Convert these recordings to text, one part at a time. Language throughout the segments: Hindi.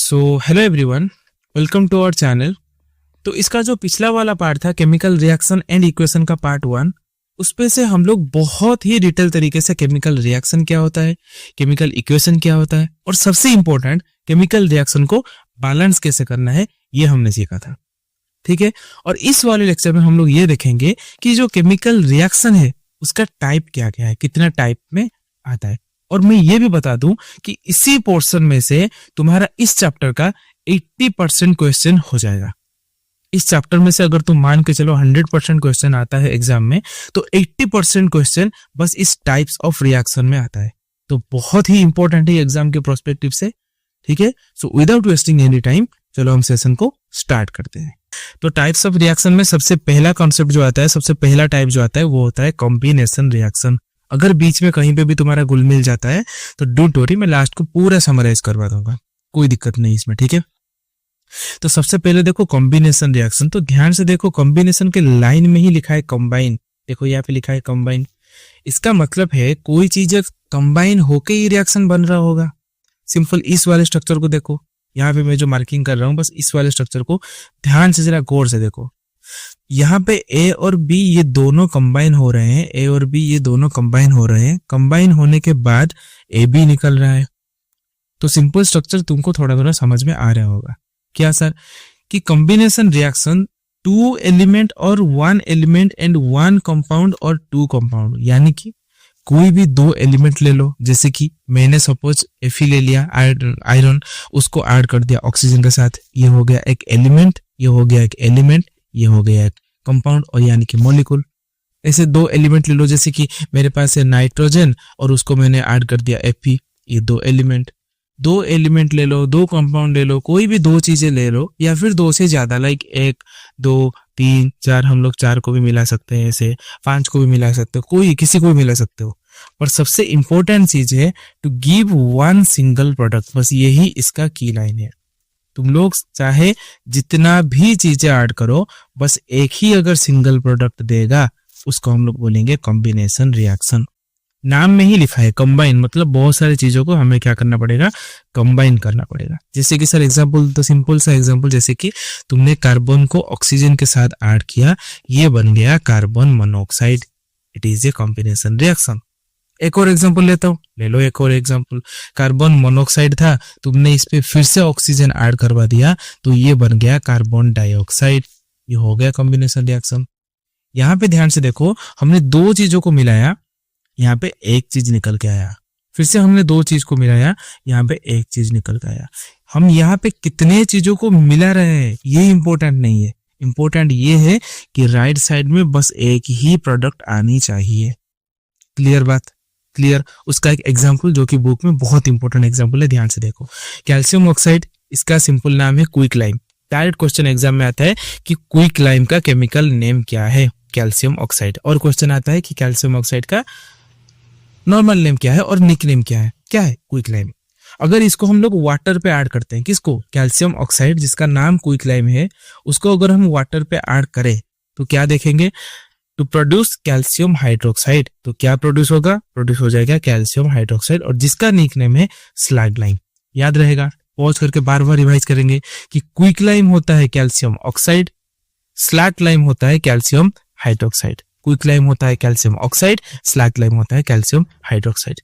So hello everyone, welcome to our channel. तो इसका जो पिछला वाला पार्ट था केमिकल रिएक्शन एंड इक्वेशन का पार्ट 1, उस पे से हम लोग बहुत ही डिटेल तरीके से केमिकल रिएक्शन क्या होता है, केमिकल इक्वेशन क्या होता है और सबसे इंपॉर्टेंट केमिकल रिएक्शन को बैलेंस कैसे करना है, ये हमने सीखा था। ठीक है, और इस वाले लेक्चर में हम लोग ये देखेंगे कि जो केमिकल रिएक्शन है उसका टाइप क्या क्या है, कितना टाइप में आता है। और मैं ये भी बता दूं कि इसी पोर्शन में से तुम्हारा इस चैप्टर का 80% क्वेश्चन हो जाएगा। इस चैप्टर में से अगर तुम मान के चलो 100% क्वेश्चन आता है एग्जाम में, तो 80% क्वेश्चन बस इस टाइप्स ऑफ रिएक्शन में आता है। तो बहुत ही इंपॉर्टेंट है एग्जाम के प्रोस्पेक्टिव से। ठीक है, so without wasting any time चलो हम सेशन को स्टार्ट करते हैं। तो टाइप्स ऑफ रिएक्शन में सबसे पहला कॉन्सेप्ट जो आता है, सबसे पहला टाइप जो आता है वो होता है कॉम्बिनेशन रिएक्शन। अगर बीच में कहीं पे भी तुम्हारा गुल मिल जाता है तो डोंट वरी, मैं लास्ट को पूरा समराइज करवा दूंगा, कोई दिक्कत नहीं इसमें। ठीक है, तो सबसे पहले देखो कॉम्बिनेशन रिएक्शन। तो ध्यान से देखो, कॉम्बिनेशन के लाइन में ही लिखा है कंबाइन। देखो यहाँ पे लिखा है कंबाइन। इसका मतलब है कोई चीज कंबाइन होके ही रिएक्शन बन रहा होगा। सिंपल इस वाले स्ट्रक्चर को देखो, यहाँ पे मैं जो मार्किंग कर रहा हूँ, बस इस वाले स्ट्रक्चर को ध्यान से जरा गौर से देखो। यहाँ पे ए और बी ये दोनों कंबाइन हो रहे हैं, ए और बी ये दोनों कंबाइन हो रहे हैं। कंबाइन होने के बाद ए बी निकल रहा है। तो सिंपल स्ट्रक्चर तुमको थोड़ा थोड़ा समझ में आ रहा होगा। क्या सर, कि कॉम्बिनेशन रिएक्शन 2 एलिमेंट और 1 एलिमेंट एंड 1 कंपाउंड और 2 कंपाउंड, यानी कि कोई भी 2 एलिमेंट ले लो। जैसे कि मैंने सपोज Fe ले लिया, आयरन, उसको ऐड कर दिया ऑक्सीजन के साथ, ये हो गया एक एलिमेंट, ये हो गया एक एलिमेंट, ये हो गया एक कंपाउंड और यानी कि मॉलिक्यूल। ऐसे 2 एलिमेंट ले लो, जैसे कि मेरे पास है नाइट्रोजन और उसको मैंने ऐड कर दिया Fe, ये 2 एलिमेंट। 2 एलिमेंट ले लो, 2 कंपाउंड ले लो, कोई भी 2 चीजें ले लो, या फिर 2 से ज्यादा, लाइक 1 2 3 4, हम लोग 4 को भी मिला सकते हैं, ऐसे 5 को भी मिला सकते हो, कोई किसी को भी मिला सकते हो। पर सबसे इंपॉर्टेंट चीज है टू गिव 1 सिंगल प्रोडक्ट। बस यही इसका की लाइन है। तुम लोग चाहे जितना भी चीजें ऐड करो, बस एक ही अगर सिंगल प्रोडक्ट देगा, उसको हम लोग बोलेंगे कॉम्बिनेशन रिएक्शन। नाम में ही लिखा है कंबाइन, मतलब बहुत सारी चीजों को हमें क्या करना पड़ेगा, कंबाइन करना पड़ेगा। जैसे कि सर एग्जांपल, तो सिंपल सा एग्जांपल, जैसे कि तुमने कार्बन को ऑक्सीजन के साथ ऐड किया, ये बन गया carbon monoxide. It is a combination reaction. एक और एग्जांपल लेता हूँ, ले लो एक और एग्जांपल। कार्बन मोनोऑक्साइड था, तुमने इस पे फिर से ऑक्सीजन ऐड करवा दिया, तो ये बन गया कार्बन डाइऑक्साइड। ये हो गया कॉम्बिनेशन रिएक्शन। यहाँ पे ध्यान से देखो, हमने 2 चीजों को मिलाया, यहाँ पे एक चीज निकल के आया। फिर से हमने 2 चीज को मिलाया, यहाँ पे एक चीज निकल के आया। हम यहाँ पे कितने चीजों को मिला रहे हैं ये इंपॉर्टेंट नहीं है। इंपॉर्टेंट ये है कि राइट साइड में बस एक ही प्रोडक्ट आनी चाहिए। क्लियर बात, क्लियर। उसका एक एग्जाम्पल जो कि बुक में बहुत इंपॉर्टेंट एग्जाम्पल है, ध्यान से देखो। कैल्शियम ऑक्साइड, इसका सिंपल नाम है quick lime. Direct question exam में आता है कि क्विक लाइम का केमिकल नेम क्या है, कैल्शियम ऑक्साइड। और क्वेश्चन आता है कि कैल्शियम ऑक्साइड का नॉर्मल नेम क्या है और निक नेम क्या है क्विक लाइम। अगर इसको हम लोग वाटर पे ऐड करते हैं, किसको, कैल्शियम ऑक्साइड जिसका नाम क्विक लाइम है, उसको अगर हम वाटर पे ऐड करें तो क्या देखेंगे, टू प्रोड्यूस कैल्शियम हाइड्रोक्साइड। तो क्या प्रोड्यूस होगा, प्रोड्यूस हो जाएगा कैल्शियम हाइड्रोक्साइड, और जिसका निक नेम है स्लैग लाइम। याद रहेगा, पॉज करके बार बार रिवाइज करेंगे कि क्विक लाइम होता है कैल्शियम ऑक्साइड, स्लैग लाइम होता है कैल्शियम हाइड्रोक्साइड। क्विक लाइम होता है कैल्शियम ऑक्साइड, स्लैग लाइम होता है कैल्शियम हाइड्रोक्साइड।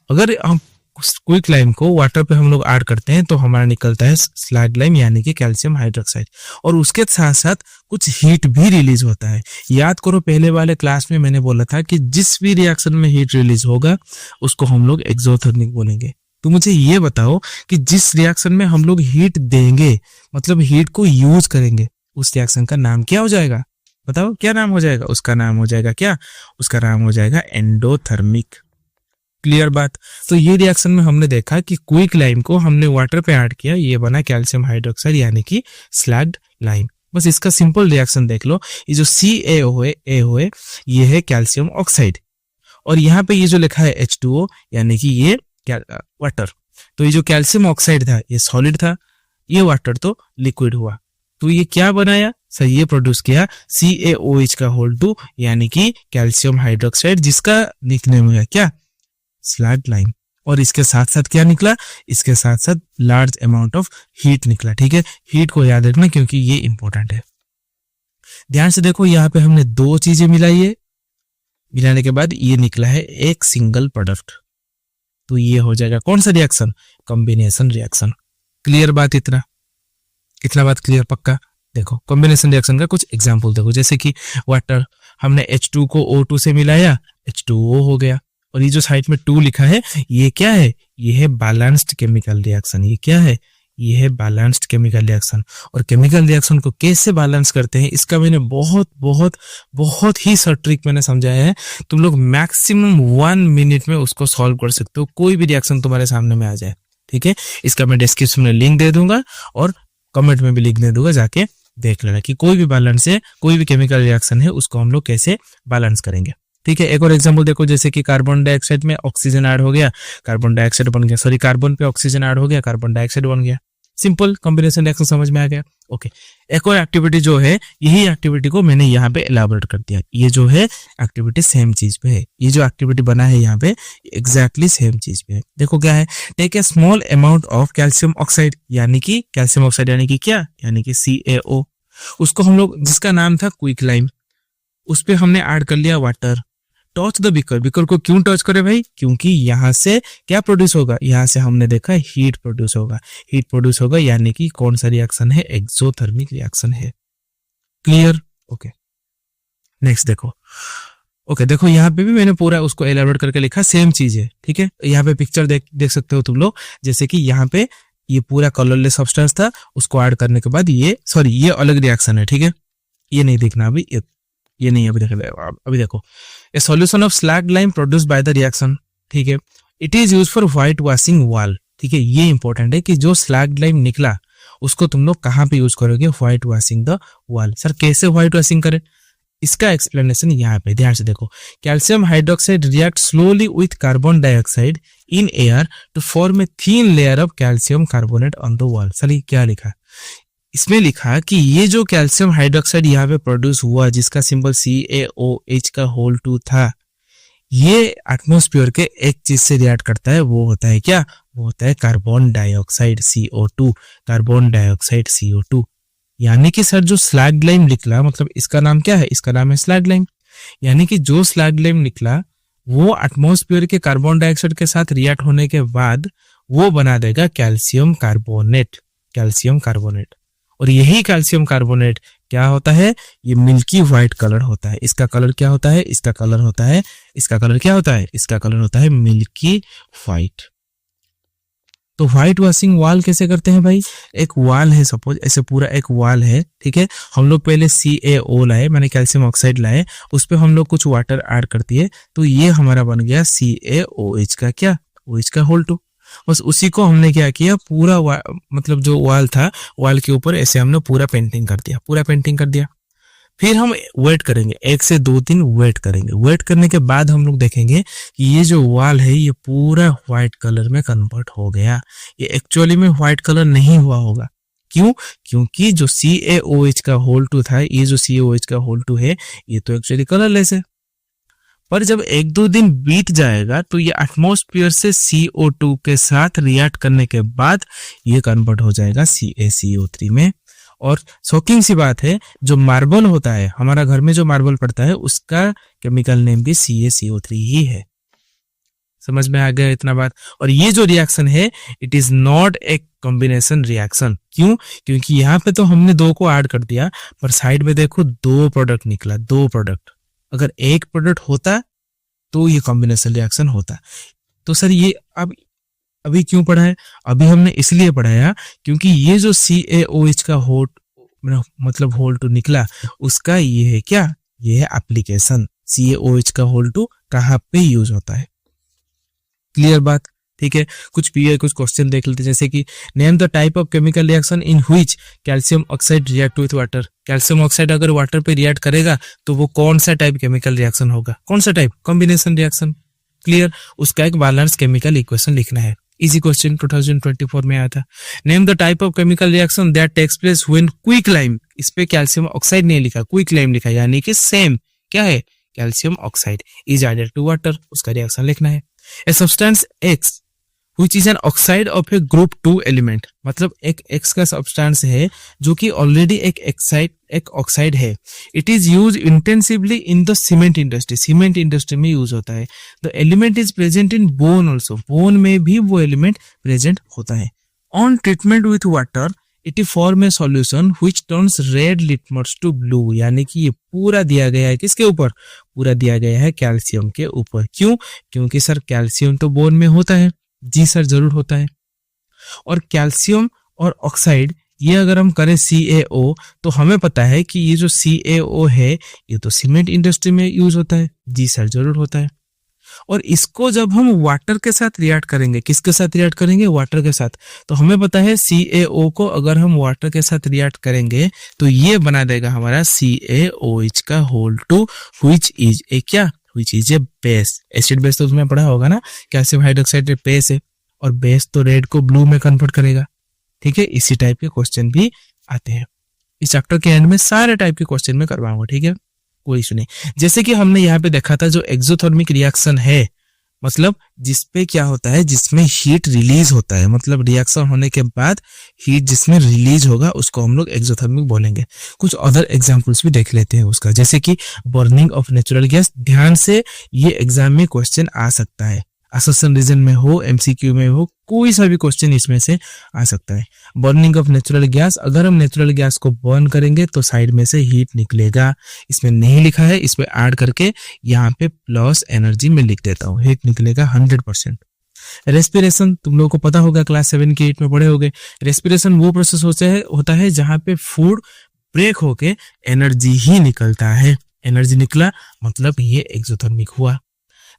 अगर हम क्विक लाइम को वाटर पे हम लोग ऐड करते हैं तो हमारा निकलता है स्लैग लाइम, यानी कि कैल्शियम हाइड्रोक्साइड। और उसके साथ साथ कुछ हीट भी रिलीज होता है। याद करो, पहले वाले क्लास में मैंने बोला था कि जिस भी रिएक्शन में हीट रिलीज होगा उसको हम लोग एक्सोथर्मिक बोलेंगे। तो मुझे ये बताओ कि जिस रिएक्शन में हम लोग हीट देंगे, मतलब हीट को यूज करेंगे, उस रिएक्शन का नाम क्या हो जाएगा, बताओ क्या नाम हो जाएगा। उसका नाम हो जाएगा क्या, उसका नाम हो जाएगा एंडोथर्मिक। क्लियर बात। तो ये रिएक्शन में हमने देखा कि क्विक लाइम को हमने वाटर पे ऐड किया, ये बना कैल्शियम हाइड्रोक्साइड यानी कि स्लैग्ड लाइम। बस इसका सिंपल रिएक्शन देख लो, ये जो CaOH है ये है कैल्शियम ऑक्साइड, और यहाँ पे ये जो लिखा है H2O यानी कि ये वाटर। तो ये जो कैल्शियम ऑक्साइड था ये सॉलिड था, ये वाटर तो लिक्विड हुआ। तो ये क्या बनाया सर, ये प्रोड्यूस किया CaOH का होल 2 यानी कि कैल्शियम हाइड्रोक्साइड, जिसका निकनेम है क्या, स्लैग लाइम। और इसके साथ साथ क्या निकला, इसके साथ साथ लार्ज अमाउंट ऑफ हीट निकला। ठीक है, हीट को याद रखना क्योंकि ये इंपॉर्टेंट है। ध्यान से देखो, यहाँ पे हमने दो चीजें मिलाई है, मिलाने के बाद ये निकला है एक सिंगल प्रोडक्ट। तो ये हो जाएगा कौन सा रिएक्शन, कॉम्बिनेशन रिएक्शन। क्लियर बात, इतना बात क्लियर पक्का। देखो कॉम्बिनेशन रिएक्शन का कुछ एग्जांपल देखो, जैसे कि वाटर, हमने H2 को O2 से मिलाया, H2O हो गया। और ये जो साइड में 2 लिखा है, ये क्या है, ये है बैलेंस्ड केमिकल रिएक्शन। ये क्या है, ये है बैलेंस्ड केमिकल रिएक्शन। और केमिकल रिएक्शन को कैसे बैलेंस करते हैं, इसका मैंने बहुत बहुत बहुत ही शॉर्ट ट्रिक मैंने समझाया है। तुम लोग मैक्सिमम 1 मिनट में उसको सॉल्व कर सकते हो, कोई भी रिएक्शन तुम्हारे सामने में आ जाए। ठीक है, इसका मैं डिस्क्रिप्शन में लिंक दे दूंगा और कमेंट में भी लिंक दे दूंगा, जाके देख लेना कि कोई भी बैलेंस है, कोई भी केमिकल रिएक्शन है, उसको हम लोग कैसे बैलेंस करेंगे। ठीक है, एक और एग्जांपल देखो, जैसे कि कार्बन डाइऑक्साइड में ऑक्सीजन ऐड हो गया, कार्बन डाइऑक्साइड बन गया, सॉरी कार्बन पे ऑक्सीजन ऐड हो गया, कार्बन डाइऑक्साइड बन गया। सिंपल कॉम्बिनेशन रिएक्शन समझ में आ गया। ओके, एक और एक्टिविटी जो है, यही एक्टिविटी को मैंने यहाँ पे एलाबोरेट कर दिया। ये जो है एक्टिविटी सेम चीज पे है, ये जो एक्टिविटी बना है यहाँ पे एग्जैक्टली सेम चीज पे है। देखो क्या है, take a small amount of calcium oxide, यानी कि कैल्शियम ऑक्साइड यानी कि क्या, यानी कि CaO। उसको हम लोग, जिसका नाम था क्विक लाइम, उस पे हमने ऐड कर लिया water. Touch the beaker, beaker को क्यों टच करे भाई, क्योंकि यहाँ से क्या प्रोड्यूस होगा, यहाँ से हमने देखा हीट प्रोड्यूस होगा, हीट प्रोड्यूस होगा, यानी कि कौन सा रिएक्शन है, एक्सोथर्मिक रिएक्शन है। Clear, okay. नेक्स्ट देखो, ओके देखो यहाँ पे भी मैंने पूरा उसको एलाबोरेट करके लिखा, सेम चीज है। ठीक है, यहाँ पे पिक्चर देख सकते हो तुम लोग, जैसे कि यहाँ पे ये पूरा कलरलेस सब्सटेंस था, उसको ऐड करने के बाद ये, सॉरी ये अलग रिएक्शन है। ठीक है, ये नहीं देखना अभी, ये नहीं अभी अभी देखो, ए solution of slag lime produced by the reaction. ठीक है, it is used for white washing wall. ठीक है, ये इंपॉर्टेंट है कि जो स्लैग लाइम निकला उसको तुम लोग कहाँ पे यूज करोगे, white washing the wall. Sir कैसे व्हाइट वॉशिंग करें, इसका एक्सप्लेनेशन यहाँ पे ध्यान से देखो। Calcium hydroxide react slowly with carbon dioxide in air to form a thin layer of calcium carbonate on the wall. Sir ये क्या लिखा, इसमें लिखा कि ये जो कैल्शियम हाइड्रोक्साइड यहाँ पे प्रोड्यूस हुआ, जिसका सिंबल CaOH का होल 2 था, ये एटमॉस्फेयर के एक चीज से रिएक्ट करता है, वो होता है क्या, वो होता है carbon dioxide CO2, carbon dioxide CO2। यानी कि सर जो स्लैग लाइम निकला, मतलब इसका नाम क्या है, इसका नाम है स्लैग लाइम। यानी कि जो स्लैग लाइम निकला वो एटमॉस्फेयर के कार्बन डाइऑक्साइड के साथ रिएक्ट होने के बाद वो बना देगा कैल्शियम कार्बोनेट, कैल्शियम कार्बोनेट। और यही कैल्शियम कार्बोनेट क्या होता है, ये मिल्की व्हाइट कलर होता है। इसका कलर क्या होता है, इसका कलर होता है, इसका कलर क्या होता है, इसका कलर होता है मिल्की व्हाइट। तो व्हाइट वॉशिंग वॉल कैसे करते हैं भाई, एक वॉल है, सपोज ऐसे पूरा एक वॉल है। ठीक है, हम लोग पहले CaO लाए, मैंने कैल्शियम ऑक्साइड लाए, उस पर हम लोग कुछ वाटर ऐड कर दिए, तो ये हमारा बन गया CaOH का क्या, OH का होल 2। बस उसी को हमने क्या किया, पूरा मतलब जो वॉल था, वॉल के ऊपर ऐसे हमने पूरा पेंटिंग कर दिया, पूरा पेंटिंग कर दिया। फिर हम वेट करेंगे, 1 से 2 दिन वेट करेंगे। वेट करने के बाद हम लोग देखेंगे कि ये जो वॉल है ये पूरा व्हाइट कलर में कन्वर्ट हो गया। ये एक्चुअली में व्हाइट कलर नहीं हुआ होगा, क्यों, क्योंकि जो CaOH का होल 2 था, ये जो CaOH का होल 2 है, ये तो एक्चुअली कलरलेस है। पर जब 1-2 दिन बीत जाएगा तो ये एटमॉस्फेयर से CO2 के साथ रिएक्ट करने के बाद ये कन्वर्ट हो जाएगा CaCO3 में। और शॉकिंग सी बात है, जो मार्बल होता है, हमारा घर में जो मार्बल पड़ता है, उसका केमिकल नेम भी CaCO3 ही है। समझ में आ गया इतना बात। और ये जो रिएक्शन है, it is not a combination reaction. क्यों, क्योंकि यहाँ पे तो हमने 2 को ऐड कर दिया, पर साइड में देखो 2 प्रोडक्ट निकला, 2 प्रोडक्ट। अगर एक प्रोडक्ट होता तो ये कॉम्बिनेशन रिएक्शन होता। तो सर ये अभी क्यों पढ़ा है, अभी हमने इसलिए पढ़ाया क्योंकि ये जो CaOH का होल, मतलब होल 2 निकला, उसका ये है क्या, ये है एप्लीकेशन। CaOH का होल 2 कहाँ पे यूज होता है। क्लियर बात, ठीक है। कुछ क्वेश्चन देख लेते हैं, जैसे कि name the type of chemical reaction in which calcium oxide react with water. Calcium oxide अगर वाटर पे रिएक्ट करेगा तो वो कौन सा टाइप केमिकल रिएक्शन होगा, कौन सा टाइप, कॉम्बिनेशन रिएक्शन। क्लियर, उसका एक बैलेंस केमिकल इक्वेशन लिखना है। इजी क्वेश्चन 2024 में आया था। Name the type of chemical reaction that takes place when quick lime, इस पे कैल्शियम ऑक्साइड नहीं लिखा, क्विक लाइम लिखा, यानी कि सेम क्या है, calcium oxide is added to water, उसका रिएक्शन लिखना है। A substance X which is an oxide of a group 2 element, मतलब एक X का सब्सटेंस है जो कि ऑलरेडी एक ऑक्साइड है. It is use intensively in the cement industry, cement industry में यूज होता है. The element is present in bone also, bone में भी वो एलिमेंट प्रेजेंट होता है. On treatment with water it form a solution which turns red litmus to blue, यानी कि ये पूरा दिया गया है किसके ऊपर, पूरा दिया गया है कैल्शियम के ऊपर. क्यों? क्योंकि सर कैल्शियम तो बोन में होता है. जी सर जरूर होता है. और कैल्शियम और ऑक्साइड ये अगर हम करें CaO तो हमें पता है कि ये जो CaO है ये तो सीमेंट इंडस्ट्री में यूज होता है. जी सर जरूर होता है. और इसको जब हम वाटर के साथ रिएक्ट करेंगे, किसके साथ रिएक्ट करेंगे, वाटर के साथ, तो हमें पता है CaO को अगर हम वाटर के साथ रिएक्ट करेंगे तो ये बना देगा हमारा CaOH का whole two which is a क्या, which is a base. Acid base तो उसमें पढ़ा होगा ना, कैल्शियम हाइड्रोक्साइड बेस है और बेस तो रेड को ब्लू में कन्वर्ट करेगा. ठीक है, इसी टाइप के क्वेश्चन भी आते हैं. इस चैप्टर के एंड में सारे टाइप के क्वेश्चन में करवाऊंगा. ठीक है, कोई इशू नहीं. जैसे कि हमने यहाँ पे देखा था जो एक्सोथर्मिक रिएक्शन है, मतलब जिसपे क्या होता है, जिसमें हीट रिलीज होता है, मतलब रिएक्शन होने के बाद हीट जिसमें रिलीज होगा उसको हम लोग एक्सोथर्मिक बोलेंगे. कुछ अदर एग्जांपल्स भी देख लेते हैं उसका, जैसे कि बर्निंग ऑफ नेचुरल गैस. ध्यान से ये एग्जाम में क्वेश्चन आ सकता है, असर्शन रीजन में हो, MCQ में हो, कोई सा भी क्वेश्चन इसमें से आ सकता है. बर्निंग ऑफ नेचुरल गैस, अगर हम नेचुरल गैस को बर्न करेंगे तो साइड में से हीट निकलेगा. इसमें नहीं लिखा है, इस पे ऐड करके यहाँ पे प्लस एनर्जी में लिख देता हूँ, हीट निकलेगा 100%. रेस्पिरेशन तुम लोगों को पता होगा, क्लास 7 की 8 में पढ़े होगे. रेस्पिरेशन वो प्रोसेस होता है जहाँ पे फूड ब्रेक होके एनर्जी ही निकलता है. एनर्जी निकला मतलब ये एक्सोथर्मिक हुआ.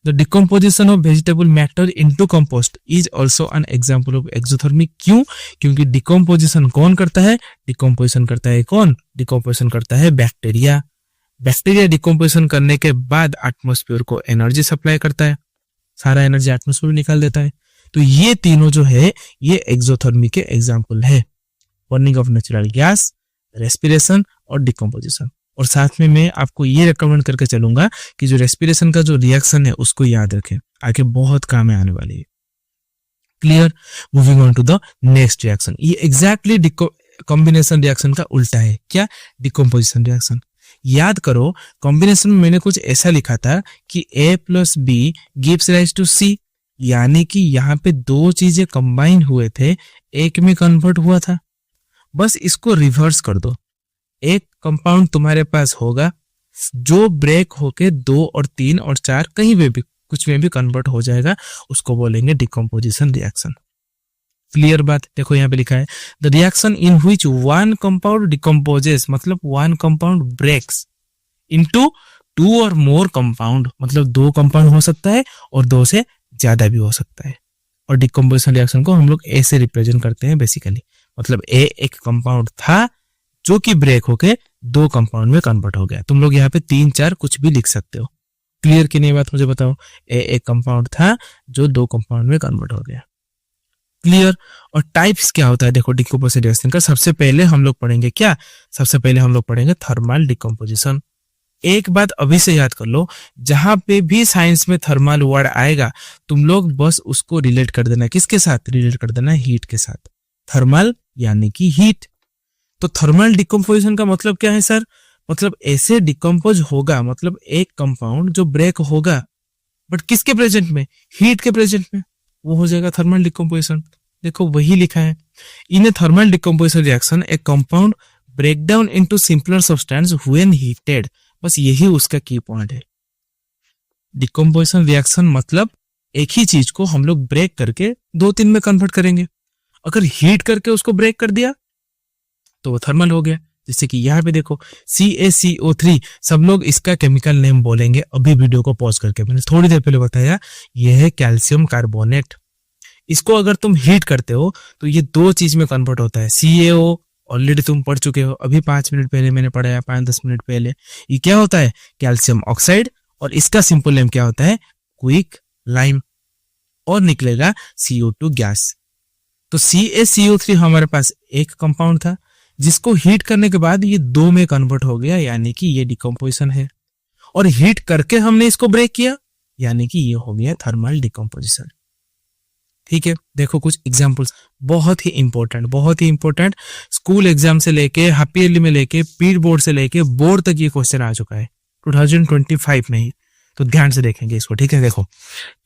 The decomposition of vegetable matter into compost is also an example of exothermic. क्यों? क्योंकि डिकम्पोजिशन कौन करता है, डिकम्पोजिशन करता है कौन, डिकम्पोजिशन करता है बैक्टीरिया. बैक्टीरिया डिकम्पोजिशन करने के बाद एटमॉस्फेयर को एनर्जी सप्लाई करता है, सारा एनर्जी एटमॉस्फेयर में निकाल देता है. तो ये तीनों जो है ये एक्सोथर्मिक के एग्जाम्पल है, burning of natural gas, respiration और डिकम्पोजिशन. और साथ में मैं आपको ये रिकमेंड करके चलूंगा कि जो रेस्पिरेशन का जो रिएक्शन है उसको याद रखें, आगे बहुत काम में आने वाली है. Clear? Moving on to the next reaction. ये एग्जैक्टली कॉम्बिनेशन रिएक्शन का उल्टा है. क्या? Decomposition reaction. याद करो, कॉम्बिनेशन में मैंने कुछ ऐसा लिखा था कि A + B gives rise to C, यानी कि यहाँ पे दो चीजें कंबाइन हुए थे, एक में कन्वर्ट हुआ था. बस इसको रिवर्स कर दो. एक कंपाउंड तुम्हारे पास होगा जो ब्रेक होके 2 और 3 और 4 कहीं पे भी कुछ में भी कन्वर्ट हो जाएगा, उसको बोलेंगे डिकम्पोजिशन रिएक्शन. क्लियर बात? देखो यहाँ पे लिखा है the reaction in which one compound decomposes, मतलब वन कंपाउंड ब्रेक्स इनटू 2 और मोर कंपाउंड, मतलब 2 कंपाउंड हो सकता है और 2 से ज्यादा भी हो सकता है. और डिकम्पोजिशन रिएक्शन को हम लोग ए से रिप्रेजेंट करते हैं बेसिकली, मतलब ए एक कंपाउंड था जो कि ब्रेक होके 2 कंपाउंड में कन्वर्ट हो गया. तुम लोग यहाँ पे 3, 4 कुछ भी लिख सकते हो. क्लियर की नहीं बात मुझे बताओ. ए एक कंपाउंड था जो 2 कंपाउंड में कन्वर्ट हो गया. क्लियर? और टाइप्स क्या होता है देखो डिकम्पोजिशन रिएक्शन का. सबसे पहले हम लोग पढ़ेंगे क्या, सबसे पहले हम लोग पढ़ेंगे थर्मल डिकम्पोजिशन. एक बात अभी से याद कर लो, जहां पे भी साइंस में थर्मल वर्ड आएगा तुम लोग बस उसको रिलेट कर देना, किसके साथ रिलेट कर देना, हीट के साथ. थर्मल यानी कि हीट. तो थर्मल डिकम्पोजिशन का मतलब क्या है सर, मतलब ऐसे डिकम्पोज होगा, मतलब एक कंपाउंड जो ब्रेक होगा बट किसके प्रेजेंट में, हीट के प्रेजेंट में, वो हो जाएगा थर्मल डिकम्पोजिशन. देखो वही लिखा है, in a thermal decomposition reaction a compound break down into simpler substance when heated. बस यही उसका की पॉइंट है. डिकम्पोजिशन रिएक्शन मतलब एक ही चीज को हम लोग ब्रेक करके 2-3 में कन्वर्ट करेंगे. अगर हीट करके उसको ब्रेक कर दिया तो वो थर्मल हो गया. जैसे कि यहाँ पे देखो CaCO3, सब लोग इसका केमिकल नेम बोलेंगे. अभी वीडियो को पॉज करके, मैंने थोड़ी देर पहले बताया, ये है कैल्शियम कार्बोनेट. इसको अगर तुम हीट करते हो तो ये 2 चीज में कन्वर्ट होता है. CaO ऑलरेडी तुम पढ़ चुके हो, अभी 5 मिनट पहले मैंने पढ़ाया, 5-10 मिनट पहले. ये क्या होता है, कैल्शियम ऑक्साइड, और इसका सिंपल नेम क्या होता है, क्विक लाइम, और निकलेगा CO2 गैस. तो CaCO3 हमारे पास एक कंपाउंड था जिसको हीट करने के बाद ये 2 में कन्वर्ट हो गया, यानी कि ये डिकम्पोजिशन है. और हीट करके हमने इसको ब्रेक किया, यानी कि ये हो गया थर्मल डिकम्पोजिशन. ठीक है, देखो कुछ एग्जांपल्स, बहुत ही इंपॉर्टेंट स्कूल एग्जाम से लेके हाफ ईयरली में लेके पीर बोर्ड से लेके बोर्ड तक ये क्वेश्चन आ चुका है 2025 में ही। तो ध्यान से देखेंगे इसको, ठीक है। देखो,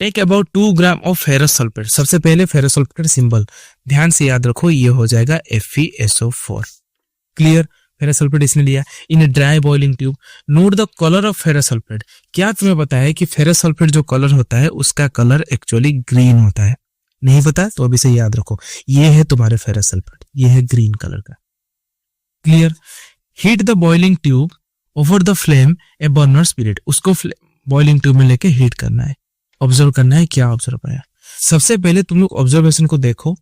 take about 2 gram of ferrous sulphate. सबसे पहले फेरस सल्फेट सिंबल ध्यान से याद रखो, ये हो जाएगा FeSO4। क्लियर, फेरस सल्फेट इसने लिया in a dry boiling tube. Note the colour of ferrous sulphate. क्या तुम्हें पता है कि फेरस सल्फेट जो कलर होता है उसका कलर एक्चुअली ग्रीन होता है? नहीं पता तो अभी से याद रखो, ये है तुम्हारे फेरस सल्फेट, ये है ग्रीन कलर का। Clear. Heat the boiling tube over the flame A burner spirit. उसको बॉइलिंग ट्यूब में लेके हीट करना है, ऑब्जर्व करना है क्या ऑब्जर्व आया। सबसे पहले तुम लोग ऑब्जर्वेशन को देखो,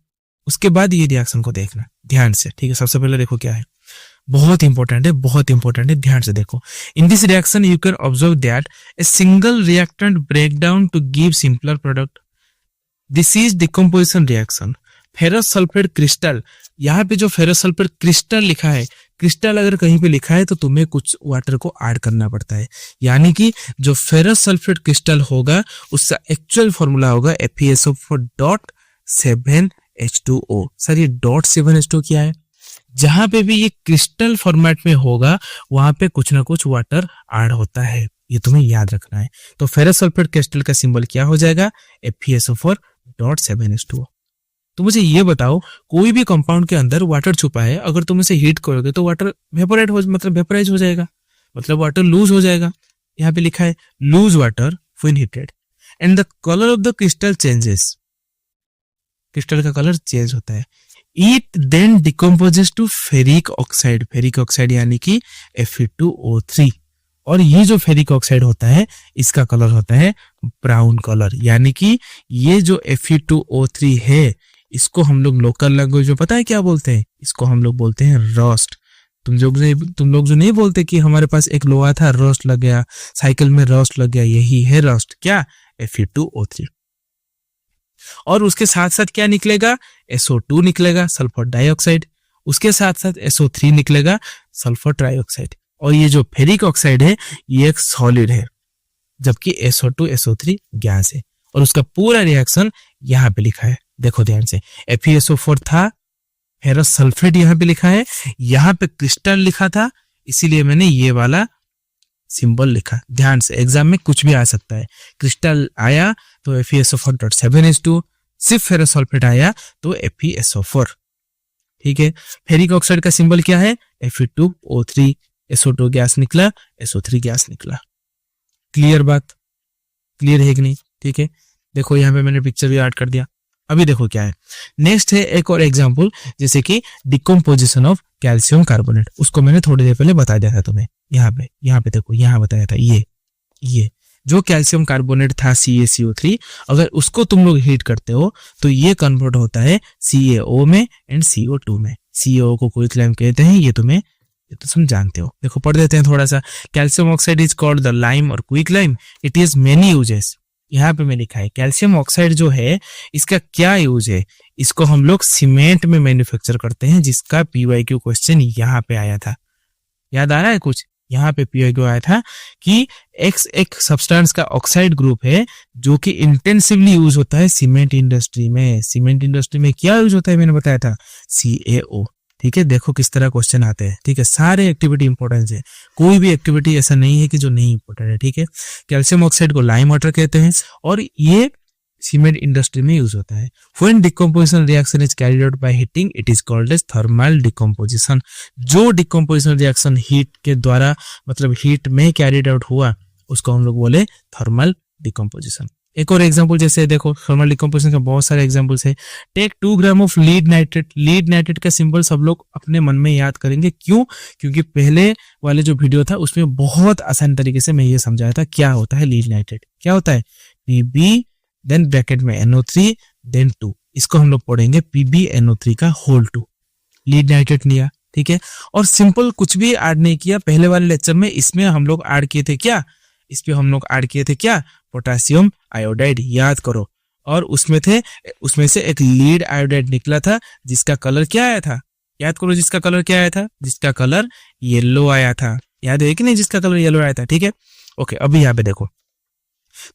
उसके बाद ये रिएक्शन को देखना ध्यान से, ठीक है। सबसे पहले देखो क्या है, बहुत इंपॉर्टेंट है, ध्यान से देखो। In this reaction you can observe that a single reactant break down to give simpler product. This is decomposition reaction. Ferrous sulphate crystal, यहाँ पे जो फेरस सल्फेट क्रिस्टल लिखा है, क्रिस्टल अगर कहीं पे लिखा है तो तुम्हें कुछ वाटर को ऐड करना पड़ता है, यानी कि जो फेरस सल्फेट क्रिस्टल होगा उसका एक्चुअल फॉर्मूला होगा FeSO4.7H2O। सर ये .7H2O क्या है? जहां पे भी ये क्रिस्टल फॉर्मेट में होगा वहां पे कुछ ना कुछ वाटर ऐड होता है, ये तुम्हें याद रखना है। तो फेरस सल्फेट क्रिस्टल का सिंबल क्या हो जाएगा? FeSO4.7H2O। तो मुझे ये बताओ, कोई भी कंपाउंड के अंदर वाटर छुपा है, अगर तुम इसे हीट करोगे तो वाटर वेपोराइज हो जाएगा, मतलब वाटर लूज हो जाएगा। यहाँ पे लिखा है lose water when heated and the colour of the crystal changes. Crystal का कलर चेंज होता है। It then decomposes to ferric oxide. Ferric oxide यानी कि Fe2O3। और ये जो फेरिक ऑक्साइड होता है इसका कलर होता है ब्राउन कलर, यानी कि ये जो Fe2O3 है इसको हम लोग लोकल लैंग्वेज में पता है क्या बोलते हैं? इसको हम लोग बोलते हैं रस्ट। तुम लोग जो नहीं बोलते कि हमारे पास एक लोहा था रस्ट लग गया, साइकिल में रस्ट लग गया, यही है रस्ट। क्या? Fe2O3। और उसके साथ साथ क्या निकलेगा? SO2 निकलेगा, सल्फर डाइऑक्साइड। उसके साथ साथ SO3 निकलेगा, सल्फर ट्राइऑक्साइड। और ये जो फेरिक ऑक्साइड है ये एक सॉलिड है, जबकि SO2 SO3 गैस है। और उसका पूरा रिएक्शन यहाँ पे लिखा है, देखो ध्यान से। FeSO4 था, फेरस सल्फेट यहाँ पे लिखा है, यहाँ पे क्रिस्टल लिखा था, इसीलिए मैंने ये वाला सिंबल लिखा। ध्यान से, एग्जाम में कुछ भी आ सकता है। क्रिस्टल आया तो FeSO4.7H2, सिर्फ फेरस सल्फेट आया तो FeSO4। ठीक है। फेरिक ऑक्साइड का सिंबल क्या है? Fe2O3। SO2 गैस निकला, SO3 गैस निकला। क्लियर बात? क्लियर है कि नहीं? ठीक है। देखो यहाँ पे मैंने पिक्चर भी ऐड कर दिया। अभी देखो क्या है, नेक्स्ट है एक और एग्जांपल, जैसे कि डिकम्पोजिशन ऑफ कैल्शियम कार्बोनेट। उसको मैंने थोड़ी देर पहले बता दिया था तुम्हें। यहाँ पे देखो, यहाँ बताया था ये जो कैल्शियम कार्बोनेट था CaCO3, अगर उसको तुम लोग हीट करते हो तो ये कन्वर्ट होता है CaO में एंड CO2 में। CaO को क्विक लाइम कहते हैं, ये तो तुम जानते हो। देखो पढ़ देते हैं थोड़ा सा। Calcium oxide is called the lime और quick lime. It is many uses. यहाँ पे मैं लिखा है कैल्शियम ऑक्साइड जो है इसका क्या यूज है? इसको हम लोग सीमेंट में मैन्युफैक्चर करते हैं, जिसका PYQ क्वेश्चन यहाँ पे आया था। याद आ रहा है कुछ? यहाँ पे PYQ आया था कि X एक सब्सटेंस का ऑक्साइड ग्रुप है जो कि इंटेंसिवली यूज होता है सीमेंट इंडस्ट्री में। सीमेंट इंडस्ट्री में क्या यूज होता है मैंने बताया था? CaO। ठीक है। देखो किस तरह क्वेश्चन आते हैं। ठीक है। सारे एक्टिविटी इंपॉर्टेंट है, कोई भी एक्टिविटी ऐसा नहीं है कि जो नहीं इंपॉर्टेंट है। ठीक है। कैल्शियम ऑक्साइड को लाइम वाटर कहते हैं और ये सीमेंट इंडस्ट्री में यूज होता है। When decomposition reaction is carried out by heating, it is called as thermal decomposition। जो डिकम्पोजिशन रिएक्शन हीट के द्वारा, मतलब हीट में कैरिड आउट हुआ, उसको हम लोग बोले थर्मल डिकम्पोजिशन। एक और एग्जांपल जैसे देखो, थर्मल डिकम्पोजिशन का बहुत सारे एग्जांपल्स है। Take 2 gram of lead nitrate. Lead nitrate का सिंबल सब लोग अपने मन में याद करेंगे। क्यों? क्योंकि पहले वाले जो वीडियो था उसमें बहुत आसान तरीके से मैं ये समझाया था क्या होता है लीड नाइट्रेट। क्या होता है? Pb देन ब्रैकेट में NO3 देन 2। इसको हम लोग पढ़ेंगे PbNO3 का होल 2। लीड नाइट्रेट लिया, ठीक है। और सिंपल कुछ भी ऐड नहीं किया पहले वाले लेक्चर में। इसमें हम लोग ऐड किए थे क्या? Potassium iodide. याद करो। और उसमें से एक लीड आयोडाइड निकला था जिसका कलर क्या आया था? याद करो जिसका कलर क्या आया था? जिसका कलर येलो आया था। याद है कि नहीं जिसका कलर येलो आया था? ठीक है। ओके, अभी यहाँ पे देखो,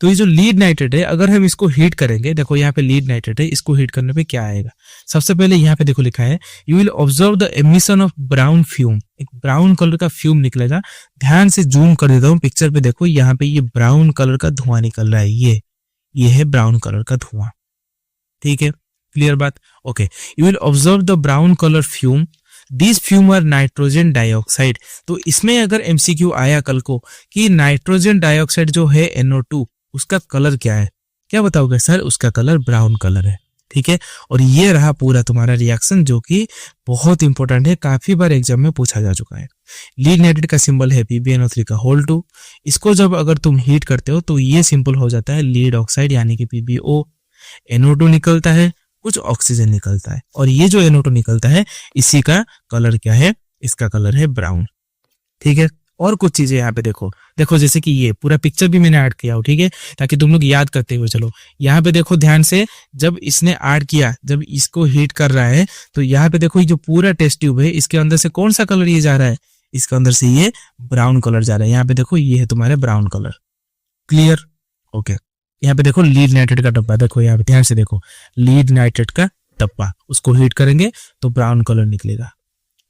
तो ये जो लीड नाइट्रेट है, अगर हम इसको हीट करेंगे, देखो यहाँ पे लीड नाइट्रेट है, इसको हीट करने पे क्या आएगा। सबसे पहले यहाँ पे देखो लिखा है you will observe the emission of brown fume, एक ब्राउन कलर का फ्यूम निकलेगा। ध्यान से जूम कर देता हूँ पिक्चर पे, देखो यहाँ पे ये ब्राउन कलर का धुआं निकल रहा है, ये है ब्राउन कलर का धुआं, ठीक है, क्लियर बात। Okay, you will observe the brown colour fume, this fume are nitrogen dioxide. तो इसमें अगर एमसीक्यू आया कल को कि नाइट्रोजन डाइऑक्साइड जो है NO2, उसका कलर क्या है, क्या बताओगे सर, उसका कलर ब्राउन कलर है, ठीक है। और ये रहा पूरा तुम्हारा रिएक्शन, जो कि बहुत इंपॉर्टेंट है, काफी बार एग्जाम में पूछा जा चुका है। लीड नाइट्रेट का सिंबल है PbNO3 का होल 2। इसको जब अगर तुम हीट करते हो तो ये सिंपल हो जाता है लीड ऑक्साइड यानी कि PbO, NO2 निकलता है, कुछ ऑक्सीजन निकलता है, और ये जो NO2 निकलता है इसी का कलर क्या है, इसका कलर है ब्राउन, ठीक है। और कुछ चीजें यहाँ पे देखो जैसे कि ये पूरा पिक्चर भी मैंने ऐड किया हो, ठीक है, ताकि तुम लोग याद करते हुए चलो। यहाँ पे देखो ध्यान से, जब इसने ऐड किया, जब इसको हीट कर रहा है, तो यहाँ पे देखो ये जो पूरा टेस्ट ट्यूब है, इसके अंदर से कौन सा कलर ये जा रहा है, इसके अंदर से ये ब्राउन कलर जा रहा है। यहाँ पे देखो ये है तुम्हारे ब्राउन कलर, क्लियर। ओके, यहाँ पे देखो लीड नाइट्रेट का डब्बा, देखो यहाँ पे ध्यान से देखो, लीड नाइट्रेट का डब्बा, उसको हीट करेंगे तो ब्राउन कलर निकलेगा,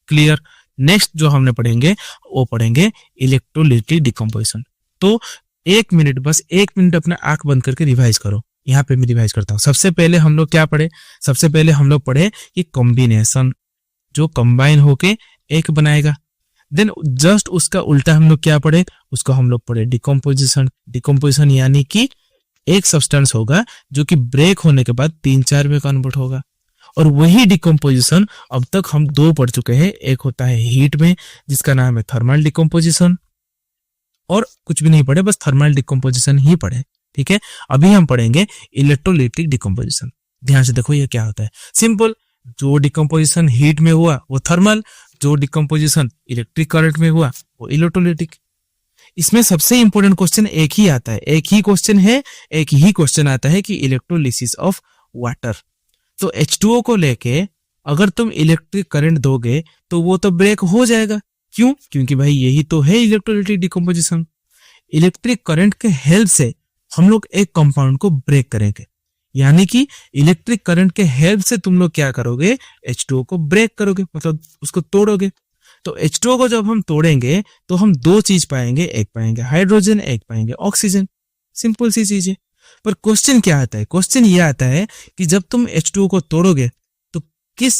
क्लियर। नेक्स्ट जो हमने पढ़ेंगे वो पढ़ेंगे इलेक्ट्रोलिटिक डिकम्पोजिशन। तो 1 मिनट, बस 1 मिनट अपना आंख बंद करके रिवाइज करो। यहाँ पे मैं रिवाइज करता हूँ। सबसे पहले हम लोग क्या पढ़े, सबसे पहले हम लोग पढ़े कि कॉम्बिनेशन जो कंबाइन होके एक बनाएगा। देन जस्ट उसका उल्टा हम लोग क्या पढ़े, उसको हम लोग पढ़े डिकम्पोजिशन। डिकम्पोजिशन यानी कि एक सब्सटेंस होगा जो कि ब्रेक होने के बाद 3-4 में कन्वर्ट होगा, और वही डिकम्पोजिशन अब तक हम 2 पढ़ चुके हैं। एक होता है हीट में, जिसका नाम है थर्मल डिकम्पोजिशन, और कुछ भी नहीं पढ़े, बस थर्मल डिकम्पोजिशन ही पढ़े, ठीक है। अभी हम पढ़ेंगे इलेक्ट्रोलिटिक डिकम्पोजिशन। ध्यान से देखो ये क्या होता है, सिंपल, जो डिकम्पोजिशन हीट में हुआ वो थर्मल, जो डिकम्पोजिशन इलेक्ट्रिक करंट में हुआ वो इलेक्ट्रोलिटिक। इसमें सबसे इंपॉर्टेंट क्वेश्चन एक ही आता है, एक ही क्वेश्चन है, एक ही क्वेश्चन आता है कि इलेक्ट्रोलिसिस ऑफ वाटर। तो H2O को लेके अगर तुम इलेक्ट्रिक करंट दोगे तो वो तो ब्रेक हो जाएगा। क्यों? क्योंकि भाई यही तो है इलेक्ट्रोलिटिक डिकम्पोजिशन। इलेक्ट्रिक करंट के हेल्प से हम लोग एक कंपाउंड को ब्रेक करेंगे, यानी कि इलेक्ट्रिक करंट के हेल्प से तुम लोग क्या करोगे, H2O को ब्रेक करोगे, मतलब उसको तोड़ोगे। तो H2O को जब हम तोड़ेंगे तो हम 2 चीज पाएंगे, एक पाएंगे हाइड्रोजन, एक पाएंगे ऑक्सीजन। सिंपल सी चीज है। पर क्वेश्चन क्या आता है, क्वेश्चन ये आता है कि जब तुम H2O को तोड़ोगे तो किस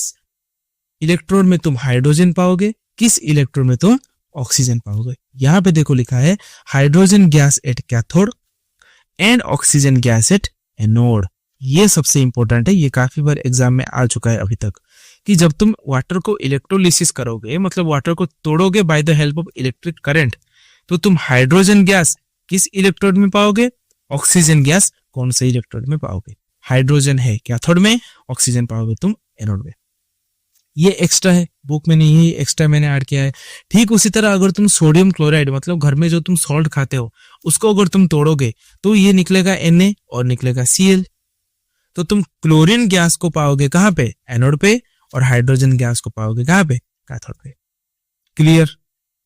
इलेक्ट्रोड में तुम हाइड्रोजन पाओगे, किस इलेक्ट्रोड में तुम ऑक्सीजन पाओगे। यहां पे देखो लिखा है hydrogen gas at cathode and oxygen gas at anode. ये सबसे इंपॉर्टेंट है, ये काफी बार एग्जाम में आ चुका है अभी तक, कि जब तुम वाटर को इलेक्ट्रोलिसिस करोगे, मतलब वाटर को तोड़ोगे by the help of electric current, तो तुम हाइड्रोजन गैस किस इलेक्ट्रोड में पाओगे, ऑक्सीजन गैस कौन से इलेक्ट्रोड में पाओगे। हाइड्रोजन है कैथोड में, ऑक्सीजन पाओगे तुम एनोड में। ये एक्स्ट्रा है, बुक में नहीं है, ये एक्स्ट्रा मैंने ऐड किया है। ठीक उसी तरह अगर तुम सोडियम क्लोराइड, मतलब घर में जो तुम सॉल्ट खाते हो, उसको अगर तुम तोड़ोगे तो ये निकलेगा Na और निकलेगा Cl। तो तुम क्लोरीन गैस को पाओगे कहाँ पे, एनोड पे, और हाइड्रोजन गैस को पाओगे कहाँ पे, कैथोड पे। क्लियर,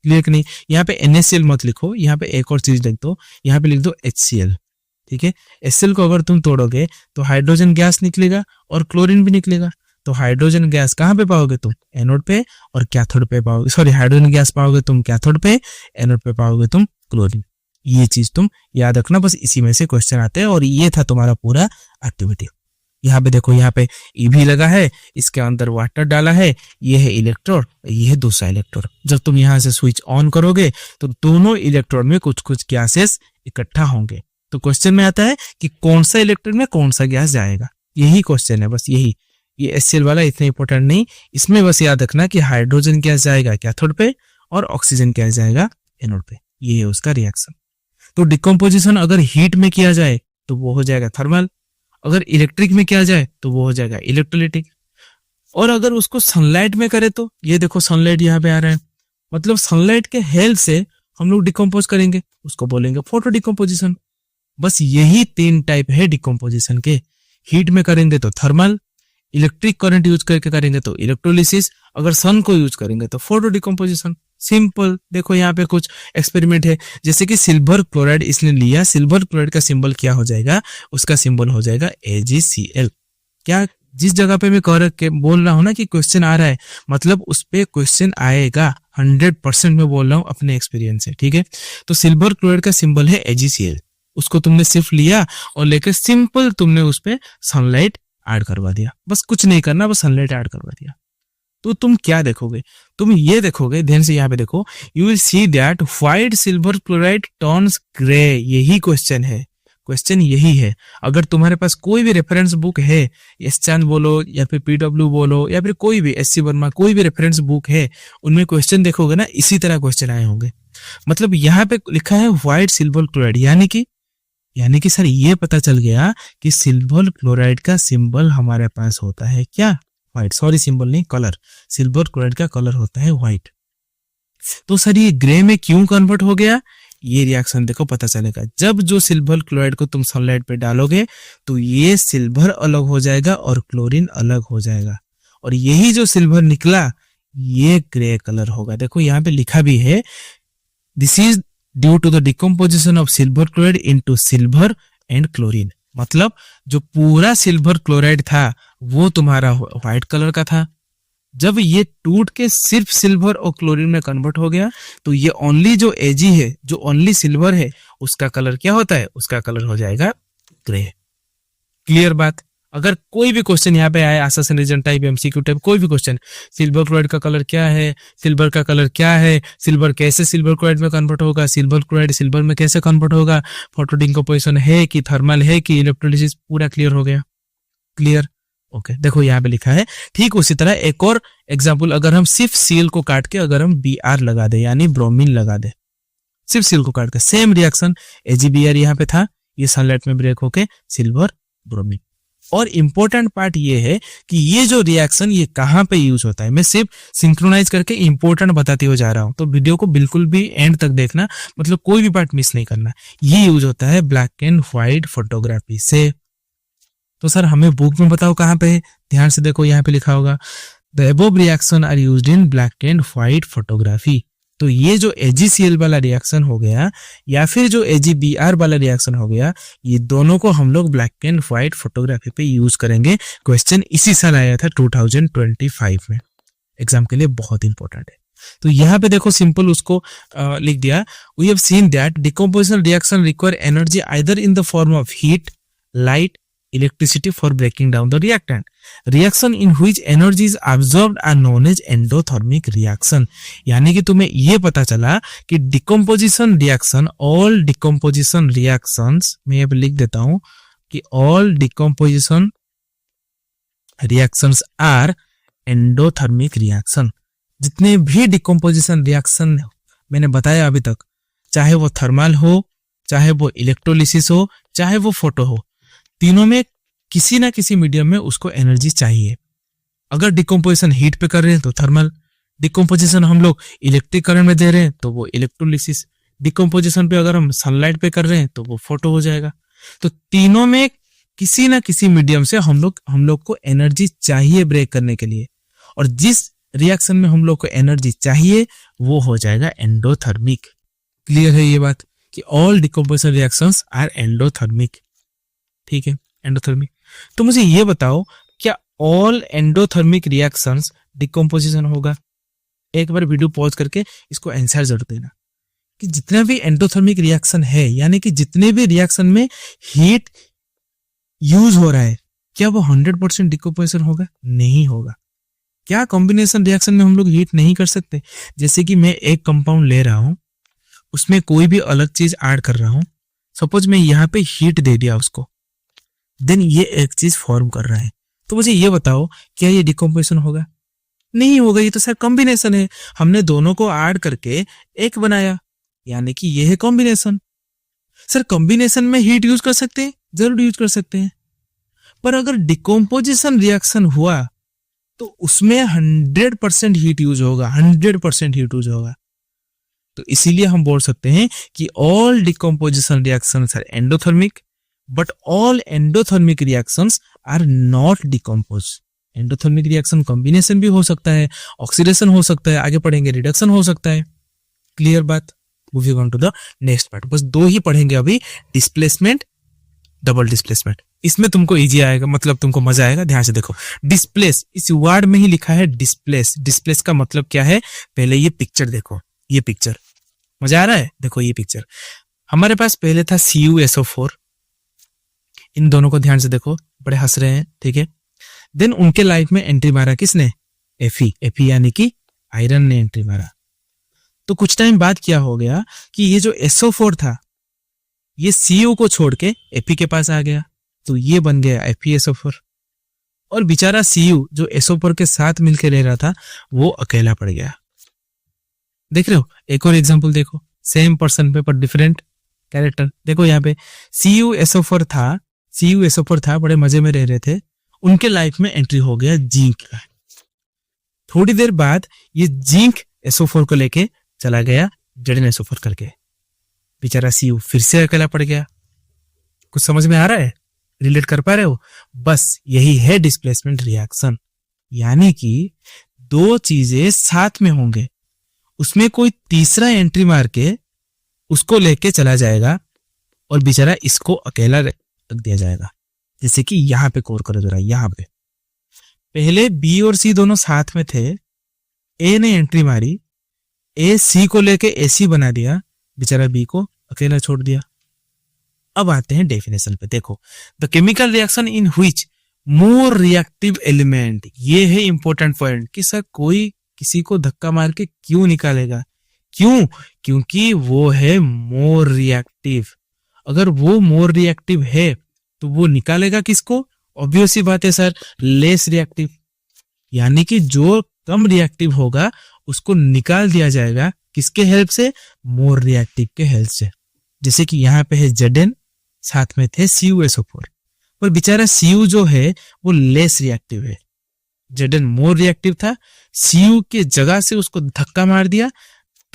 क्लियर कि नहीं। यहाँ पे NaCl मत लिखो, यहाँ पे एक और चीज लिख दो, यहाँ पे लिख दो HCl, ठीक है। HCl को अगर तुम तोड़ोगे तो हाइड्रोजन गैस निकलेगा और क्लोरीन भी निकलेगा। तो हाइड्रोजन गैस कहाँ पे पाओगे तुम, एनोड पे, और कैथोड पे पाओगे, सॉरी हाइड्रोजन गैस पाओगे तुम कैथोड पे, एनोड पे पाओगे तुम क्लोरीन। ये चीज तुम याद रखना, बस इसी में से क्वेश्चन आते हैं। और ये था तुम्हारा पूरा एक्टिविटी। यहाँ पे देखो, यहाँ पे EV लगा है, इसके अंदर वाटर डाला है, ये है इलेक्ट्रोड, ये है दूसरा इलेक्ट्रोड। जब तुम यहाँ से स्विच ऑन करोगे तो दोनों इलेक्ट्रोड में कुछ कुछ गैसेस इकट्ठा होंगे। तो क्वेश्चन में आता है कि कौन सा इलेक्ट्रोड में कौन सा गैस जाएगा, यही क्वेश्चन है, बस यही। ये HCl वाला इतना इंपॉर्टेंट नहीं, इसमें बस याद रखना कि हाइड्रोजन गैस जाएगा कैथोड पे और ऑक्सीजन गैस जाएगा एनोड पे। ये है उसका रिएक्शन। तो डिकम्पोजिशन अगर हीट में किया जाए तो वो हो जाएगा थर्मल, अगर इलेक्ट्रिक में किया जाए तो वो हो जाएगा इलेक्ट्रोलिटिक, और अगर उसको सनलाइट में करे तो ये देखो सनलाइट यहाँ पे आ रहा है, मतलब सनलाइट के हेल्प से हम लोग डिकम्पोज करेंगे, उसको बोलेंगे फोटो डिकम्पोजिशन। बस यही 3 टाइप है डिकम्पोजिशन के। हीट में करेंगे तो थर्मल, इलेक्ट्रिक करंट यूज करके करेंगे तो इलेक्ट्रोलिसिस, अगर सन को यूज करेंगे तो फोटो डिकम्पोजिशन। सिंपल। देखो यहाँ पे कुछ एक्सपेरिमेंट है, जैसे कि सिल्वर क्लोराइड इसने लिया, सिल्वर क्लोराइड का सिंबल क्या हो जाएगा, उसका सिंबल हो जाएगा AgCl। क्या जिस जगह पे मैं कर के बोल रहा हूँ ना कि क्वेश्चन आ रहा है, मतलब उस पे क्वेश्चन आएगा, 100% मैं बोल रहा हूँ अपने एक्सपीरियंस से, ठीक है। तो सिल्वर क्लोराइड का सिंबल है AgCl, उसको तुमने सिर्फ लिया और लेकर सिंपल तुमने उस पे सनलाइट ऐड करवा दिया, बस कुछ नहीं करना, बस सनलाइट ऐड करवा दिया। तो तुम क्या देखोगे, तुम ये देखोगे, ध्यान से यहाँ पे देखो, you will see that white silver chloride turns grey. यही क्वेश्चन है, क्वेश्चन यही है। अगर तुम्हारे पास कोई भी रेफरेंस बुक है, एस चांद बोलो या फिर PW बोलो या फिर कोई भी SC वर्मा, कोई भी रेफरेंस बुक है, उनमें क्वेश्चन देखोगे ना, इसी तरह क्वेश्चन आए होंगे। मतलब यहाँ पे लिखा है व्हाइट सिल्वर क्लोराइड, यानी कि सर ये पता चल गया कि सिल्वर क्लोराइड का सिंबल हमारे पास होता है क्या, व्हाइट। सॉरी, सिंबल नहीं, कलर। सिल्वर क्लोराइड का कलर होता है व्हाइट। तो सर ये ग्रे में क्यों कन्वर्ट हो गया, ये रिएक्शन देखो पता चलेगा। जब जो सिल्वर क्लोराइड को तुम सनलाइट पे डालोगे तो ये सिल्वर अलग हो जाएगा और क्लोरीन अलग हो जाएगा, और यही जो सिल्वर निकला ये ग्रे कलर होगा। देखो यहाँ पे लिखा भी है, this is due to the decomposition of silver chloride into silver and chlorine. मतलब जो पूरा सिल्वर क्लोराइड था वो तुम्हारा व्हाइट कलर का था, जब ये टूट के सिर्फ सिल्वर और क्लोरीन में कन्वर्ट हो गया तो ये ओनली जो Ag है, जो ओनली सिल्वर है, उसका कलर क्या होता है, उसका कलर हो जाएगा ग्रे। क्लियर बात। अगर कोई भी क्वेश्चन यहाँ पे आए, आसासन रीजन टाइप, MCQ टाइप, कोई भी क्वेश्चन, सिल्वर क्लोराइड का कलर क्या है, सिल्वर का कलर क्या है, सिल्वर कैसे सिल्वर क्लोराइड में कन्वर्ट होगा, सिल्वर क्लोराइड सिल्वर में कैसे कन्वर्ट होगा, फोटो डिकम्पोजिशन है कि थर्मल है कि इलेक्ट्रोलिसिस, पूरा क्लियर हो गया। Clear, okay. देखो यहाँ पे लिखा है, ठीक उसी तरह एक और एग्जाम्पल, अगर हम सिर्फ सील को काट के अगर हम Br लगा दे, यानी ब्रोमीन लगा दे, सिर्फ सील को काट के, सेम रिएक्शन AgBr यहाँ पे था, ये सनलाइट में ब्रेक होके सिल्वर ब्रोमीन। और इंपॉर्टेंट पार्ट ये है कि ये जो रिएक्शन ये कहाँ पे यूज होता है, मैं सिर्फ सिंक्रोनाइज करके इंपॉर्टेंट बताते हुए जा रहा हूँ, तो वीडियो को बिल्कुल भी एंड तक देखना, मतलब कोई भी पार्ट मिस नहीं करना। ये यूज होता है ब्लैक एंड व्हाइट फोटोग्राफी से। तो सर हमें बुक में बताओ कहाँ पे है, ध्यान से देखो यहाँ पे लिखा होगा, the above reaction are used in black and white photography. तो ये जो AgCl वाला रिएक्शन हो गया या फिर जो AgBr वाला रिएक्शन हो गया, ये दोनों को हम लोग ब्लैक एंड व्हाइट फोटोग्राफी पे यूज करेंगे। क्वेश्चन इसी साल आया था 2025 में, एग्जाम के लिए बहुत इंपॉर्टेंट है। तो यहाँ पे देखो सिंपल उसको लिख दिया, we have seen that decomposition reaction require energy either in the form of heat, light, electricity for breaking down the reactant. Reaction in which energy is absorbed are known as endothermic reaction. यानी कि तुम्हें ये पता चला कि decomposition reaction, all decomposition reactions, मैं ये लिख देता हूं कि all decomposition reactions are endothermic reaction. जितने भी decomposition reaction मैंने बताया अभी तक, चाहे वो थर्मल हो, चाहे वो इलेक्ट्रोलिसिस हो, चाहे वो फोटो हो, तीनों में किसी ना किसी मीडियम में उसको एनर्जी चाहिए। अगर डिकम्पोजिशन हीट पे कर रहे हैं तो थर्मल, डिकम्पोजिशन हम लोग इलेक्ट्रिक करंट में दे रहे हैं तो वो इलेक्ट्रोलिसिस, डिकम्पोजिशन पे अगर हम सनलाइट पे कर रहे हैं तो वो फोटो हो जाएगा। तो तीनों में किसी ना किसी मीडियम से हम लोग को एनर्जी चाहिए ब्रेक करने के लिए, और जिस रिएक्शन में हम लोग को एनर्जी चाहिए वो हो जाएगा एंडोथर्मिक। क्लियर है ये बात कि all decomposition reactions are endothermic, ठीक है, एंडोथर्मिक। तो मुझे ये बताओ, क्या ऑल एंडोथर्मिक रिएक्शंस डिकम्पोजिशन होगा? एक बार वीडियो पॉज करके इसको आंसर जरूर देना कि जितने भी एंडोथर्मिक रिएक्शन है, यानी कि जितने भी रिएक्शन में हीट यूज हो रहा है, क्या वो 100% डिकम्पोजिशन होगा? नहीं होगा। क्या कॉम्बिनेशन रिएक्शन में हम लोग हीट नहीं कर सकते? जैसे कि मैं एक कंपाउंड ले रहा हूं, उसमें कोई भी अलग चीज ऐड कर रहा हूं, सपोज मैं यहाँ पे हीट दे दिया उसको, देन ये एक चीज फॉर्म कर रहा है, तो मुझे ये बताओ क्या ये डिकम्पोजिशन होगा? नहीं होगा। ये तो सर कॉम्बिनेशन है, हमने दोनों को ऐड करके एक बनाया, यानी कि ये है कॉम्बिनेशन। सर कॉम्बिनेशन में हीट यूज कर सकते हैं? जरूर यूज कर सकते हैं, पर अगर डिकम्पोजिशन रिएक्शन हुआ तो उसमें 100% हीट यूज होगा, 100% हीट यूज होगा। तो इसीलिए हम बोल सकते हैं कि all decomposition reactions are endothermic, but all endothermic reactions are not decompose. Endothermic reaction combination भी हो सकता है, ऑक्सीडेशन हो सकता है, आगे पढ़ेंगे रिडक्शन हो सकता है, क्लियर बात? Moving on to the next part, बस 2 ही पढ़ेंगे अभी, डिस्प्लेसमेंट, डबल डिस्प्लेसमेंट। इसमें तुमको इजी आएगा, मतलब तुमको मजा आएगा। ध्यान से देखो, डिस्प्लेस, इस वर्ड में ही लिखा है डिस्प्लेस। डिस्प्लेस का मतलब क्या है? पहले ये पिक्चर देखो, ये पिक्चर मजा आ रहा है? देखो ये पिक्चर, हमारे पास पहले था CuSO4, इन दोनों को ध्यान से देखो, बड़े हंस रहे हैं, ठीक है। देन उनके लाइफ में एंट्री मारा किसने? Fe यानी कि आयरन ने एंट्री मारा। तो कुछ टाइम बाद क्या हो गया कि ये जो SO4 था, ये Cu को छोड़ के Fe के पास आ गया, तो ये बन गया FeSO4। और बेचारा Cu जो SO4 के साथ मिलकर रह रहा था, वो अकेला पड़ गया। देख रहे हो? एक और एग्जांपल देखो, सेम पर्सन पे पर डिफरेंट कैरेक्टर। देखो यहाँ पे CuSO4 था, बड़े मजे में रह रहे थे, उनके लाइफ में एंट्री हो गया जिंक का। थोड़ी देर बाद ये जिंक SO4 को लेके चला गया ZnSO4 करके, बेचारा Cu फिर से अकेला पड़ गया। कुछ समझ में आ रहा है? रिलेट कर पा रहे हो? बस यही है डिस्प्लेसमेंट रिएक्शन, यानी कि 2 चीजें साथ में होंगे, उसमें कोई तीसरा एंट्री मार के उसको लेके चला जाएगा और बेचारा इसको अकेला रख दिया जाएगा। जैसे कि यहाँ पे कोर करो जरा, यहाँ पे पहले B और C दोनों साथ में थे, A ने एंट्री मारी, A C को लेके AC बना दिया, बेचारा B को अकेला छोड़ दिया। अब आते हैं डेफिनेशन पे। देखो, the chemical reaction in which more reactive element, ये है इंपॉर्टेंट पॉइंट कि सर कोई किसी को धक्का मार के क्यों निकालेगा? क्यों? क्योंकि वो है मोर रिएक्टिव। अगर वो मोर रिएक्टिव है तो वो निकालेगा किसको? ऑब्वियस सी बात है सर, लेस रिएक्टिव, यानी कि जो कम रिएक्टिव होगा उसको निकाल दिया जाएगा। किसके हेल्प से? मोर रिएक्टिव के हेल्प से। जैसे कि यहाँ पे है Zn, साथ में थे CuSO4, पर बेचारा Cu जो है वो लेस रिएक्टिव है। Zn मोर रिएक्टिव था, Cu के जगह से उसको धक्का मार दिया,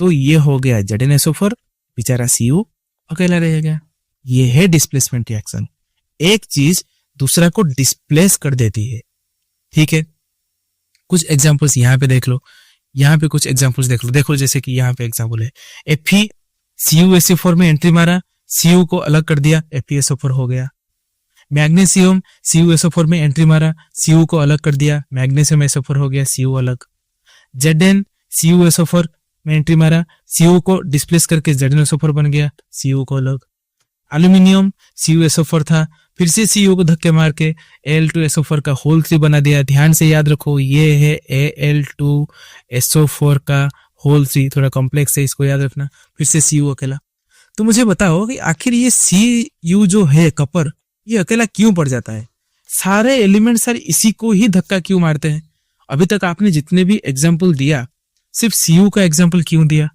तो ये हो गया ZnSO4, बेचारा Cu अकेला रह गया। ये है डिस्प्लेसमेंट रिएक्शन। एक चीज दूसरा को डिस्प्लेस कर देती है, ठीक है। कुछ एग्जांपल्स यहाँ पे देख लो, यहाँ पे कुछ एग्जांपल्स देख लो। देखो जैसे कि यहाँ पे एग्जांपल है Fe CuSO4 में एंट्री मारा, Cu को अलग कर दिया, FeSO4 हो गया। मैग्नीशियम CuSO4 में एंट्री मारा, Cu को अलग कर दिया, मैग्नीशियम SO4 हो गया, Cu अलग। Zn CuSO4 में एंट्री मारा, Cu को डिस्प्लेस करके ZnSO4 बन गया, Cu को अलग। एल्यूमिनियम CuSO4 था, फिर से Cu को धक्के मार के Al2SO4 का होल 3 बना दिया। ध्यान से याद रखो, ये है Al2SO4 का होल 3, थोड़ा कॉम्प्लेक्स है, इसको याद रखना। फिर से Cu अकेला। तो मुझे बताओ कि आखिर ये Cu जो है कपर, ये अकेला क्यों पड़ जाता है? सारे एलिमेंट सर इसी को ही धक्का क्यों मारते हैं? अभी तक आपने जितने भी एग्जाम्पल दिया, सिर्फ Cu का एग्जाम्पल क्यों दिया?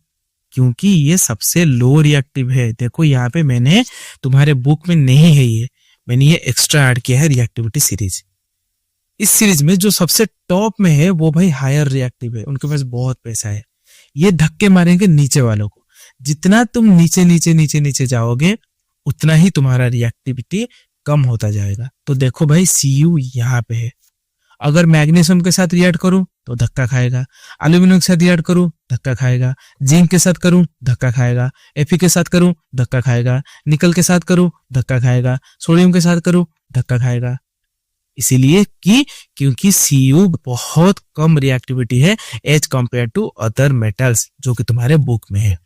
क्योंकि ये सबसे लो रिएक्टिव है। देखो यहाँ पे मैंने, तुम्हारे बुक में नहीं है ये, मैंने ये एक्स्ट्रा ऐड किया है रिएक्टिविटी सीरीज। इस सीरीज में जो सबसे टॉप में है वो भाई हायर रिएक्टिव है, उनके पास बहुत पैसा है। ये धक्के मारेंगे नीचे वालों को। जितना तुम नीचे नीचे नीचे नीचे जाओगे उतना ही तुम्हारा रिएक्टिविटी कम होता जाएगा। तो देखो भाई Cu यहाँ पे है, अगर मैग्नीशियम के साथ रिएक्ट करूं तो धक्का खाएगा, एल्यूमिनियम के साथ रिएक्ट करूं धक्का खाएगा, जिंक के साथ करूं धक्का खाएगा, Fe के साथ करूं धक्का खाएगा, निकल के साथ करूं धक्का खाएगा, सोडियम के साथ करूं धक्का खाएगा। इसीलिए कि क्योंकि Cu बहुत कम रिएक्टिविटी है as compare to other metals, जो कि तुम्हारे बुक में है,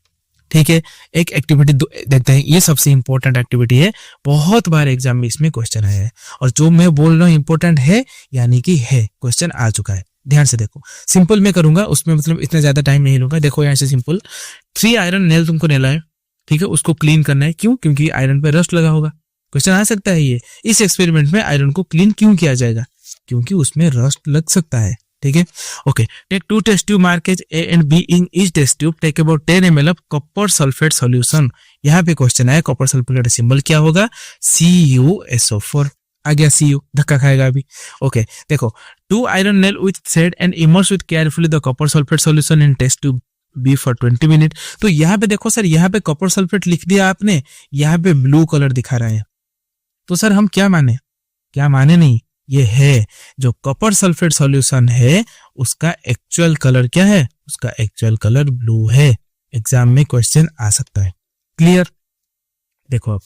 ठीक है। एक एक्टिविटी देखते हैं, ये सबसे इंपॉर्टेंट एक्टिविटी है, बहुत बार एग्जाम में इसमें क्वेश्चन आया है, और जो मैं बोल रहा हूँ इंपॉर्टेंट है यानी कि है, क्वेश्चन आ चुका है। ध्यान से देखो, सिंपल में करूंगा, उसमें मतलब इतना ज्यादा टाइम नहीं लूंगा। देखो यहाँ से सिंपल, 3 आयरन नेल तुमको नेला है, ठीक है, उसको क्लीन करना है। क्यों? क्योंकि आयरन पे रस्ट लगा होगा। क्वेश्चन आ सकता है ये, इस एक्सपेरिमेंट में आयरन को क्लीन क्यों किया जाएगा? क्योंकि उसमें रस्ट लग सकता है, ठीक है। Okay, take 2 test tube, marks A and B in each test tube, take about 10 ml of copper sulphate solution. यहाँ पे क्वेश्चन है, कॉपर सल्फेट का सिंबल क्या होगा? CuSO4 आ गया। Cu धक्का खाएगा अभी। ओके, देखो, 2 iron nail with thread and immerse with carefully the copper sulfate solution in test tube B for 20 minutes। तो यहाँ पे देखो सर, यहाँ पे कॉपर सल्फेट लिख दिया आपने, यहाँ पे ब्लू कलर दिखा रहा है, तो सर हम क्या माने? क्या माने नहीं, ये है जो कॉपर सल्फेट सॉल्यूशन है उसका एक्चुअल कलर क्या है? उसका एक्चुअल कलर ब्लू है। एग्जाम में क्वेश्चन आ सकता है। क्लियर? देखो अब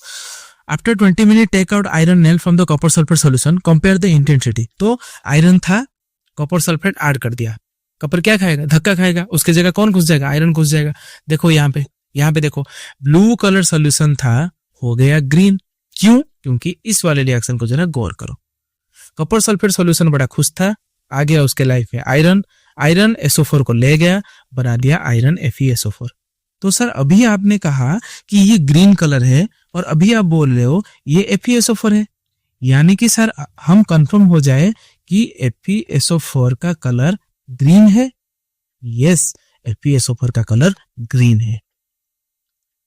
after 20 minute take out iron nail from the copper sulphate solution, compare the intensity. तो आयरन था, कॉपर सल्फेट ऐड कर दिया, कॉपर क्या खाएगा? धक्का खाएगा, उसके जगह कौन घुस जाएगा? आयरन घुस जाएगा। देखो यहाँ पे देखो ब्लू कलर सॉल्यूशन था, हो गया ग्रीन। क्यों? क्योंकि इस वाले रिएक्शन को जरा गौर करो। कॉपर सल्फेट सॉल्यूशन बड़ा खुश था, आ गया उसके लाइफ में आयरन SO4 को ले गया, बना दिया आयरन FeSO4। तो सर अभी आपने कहा कि ये ग्रीन कलर है और अभी आप बोल रहे हो ये FeSO4 है, यानी कि सर हम कंफर्म हो जाए कि FeSO4 का कलर ग्रीन है। यस, FeSO4 का कलर ग्रीन है।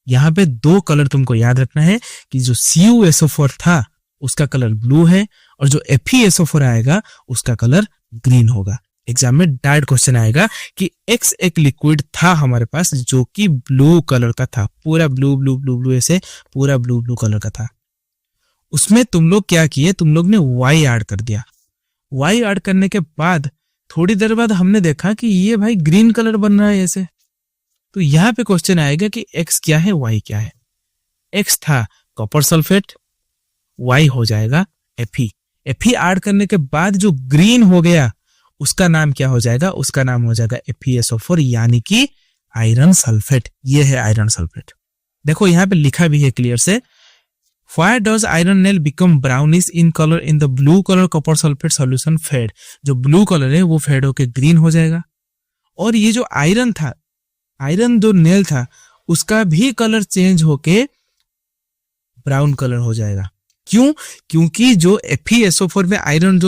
यहां पे दो कलर तुमको याद रखना है कि जो CuSO4 था उसका कलर ब्लू है और जो FeSO4 आएगा उसका कलर ग्रीन होगा। एग्जाम में डायरेक्ट क्वेश्चन आएगा कि X एक लिक्विड था हमारे पास जो कि ब्लू कलर का था, पूरा ब्लू ऐसे पूरा ब्लू कलर का था। उसमें तुम लोग क्या किए? तुम लोग ने Y ऐड कर दिया। Y ऐड करने के बाद थोड़ी देर बाद हमने देखा कि ये भाई ग्रीन कलर बन रहा है ऐसे। तो यहाँ पे क्वेश्चन आएगा कि X क्या है, Y क्या है। X था कॉपर सल्फेट, Y हो जाएगा Fe। Fe ऐड करने के बाद जो ग्रीन हो गया उसका नाम क्या हो जाएगा? उसका नाम हो जाएगा FeSO4, यानी कि आयरन सल्फेट। ये है आयरन सल्फेट। देखो यहाँ पे लिखा भी है क्लियर से, Why does iron nail become brownish in color in the blue color copper sulfate solution fade? जो ब्लू कलर है वो फेड होके ग्रीन हो जाएगा। और ये जो आयरन था, आयरन जो नेल था उसका भी कलर चेंज होके ब्राउन कलर हो जाएगा। क्यों? क्योंकि जो FeSO4 में आयरन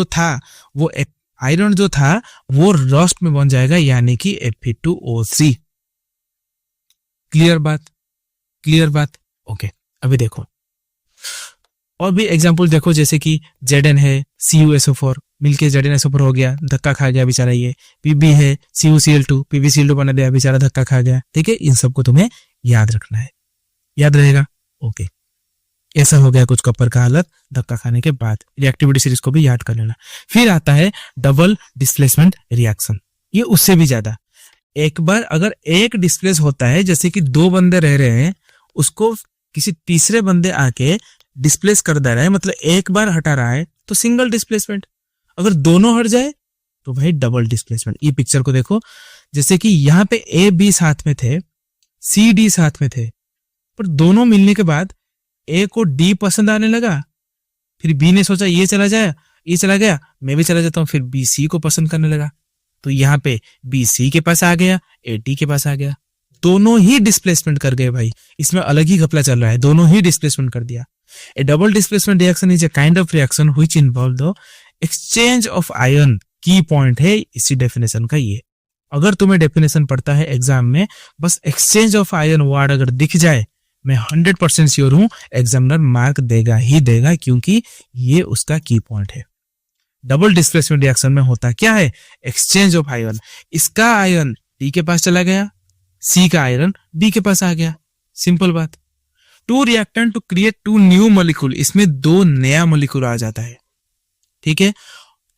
जो था वो रस्ट में बन जाएगा, यानी कि Fe2O3। क्लियर बात? ओके, अभी देखो और भी एग्जांपल देखो, जैसे कि Zn है CuSO4 मिलके ZnSO4 हो गया, धक्का खा गया बेचारा। ये Pb है CuCl2 PbCl2 बना दिया, बेचारा धक्का खा गया। ठीक है, इन सबको तुम्हें याद रखना है, याद रहेगा? ओके, ऐसा हो गया कुछ कॉपर का हालत धक्का खाने के बाद। रिएक्टिविटी सीरीज को भी याद कर लेना। फिर आता है डबल डिस्प्लेसमेंट रिएक्शन। ये उससे भी ज्यादा, एक बार अगर एक डिस्प्लेस होता है, जैसे कि दो बंदे रह रहे हैं, उसको किसी तीसरे बंदे आके डिस्प्लेस कर दे रहा है, मतलब एक बार हटा रहा है, तो सिंगल डिस्प्लेसमेंट। अगर दोनों हट जाए तो भाई डबल डिस्प्लेसमेंट। ये पिक्चर को देखो, जैसे कि यहाँ पे AB साथ में थे, CD साथ में थे, पर दोनों मिलने के बाद A को D पसंद आने लगा, फिर B ने सोचा ये चला गया, मैं भी चला जाता हूँ, फिर B C को पसंद करने लगा। तो यहाँ पे B C के पास आ गया, A D के पास आ गया, दोनों ही डिस्प्लेसमेंट कर गए भाई। इसमें अलग ही घपला चल रहा है, दोनों ही डिस्प्लेसमेंट कर दिया। A double displacement reaction is a kind of reaction which involve the exchange of ion। की पॉइंट है इसी डेफिनेशन का ये। अगर तुम्हें डेफिनेशन पढ़ता है एग्जाम में, बस एक्सचेंज ऑफ आयन वर्ड अगर दिख जाए, मैं 100% श्योर हूं एग्जामिनर मार्क देगा ही देगा, क्योंकि ये उसका की पॉइंट है। डबल डिस्प्लेसमेंट रिएक्शन में होता क्या है? Exchange of ion. इसका आयन डी के पास चला गया, सी का आयरन बी के पास आ गया, सिंपल बात। Two reactant to create two new molecule, इसमें दो नया मॉलिक्यूल आ जाता है, ठीक है।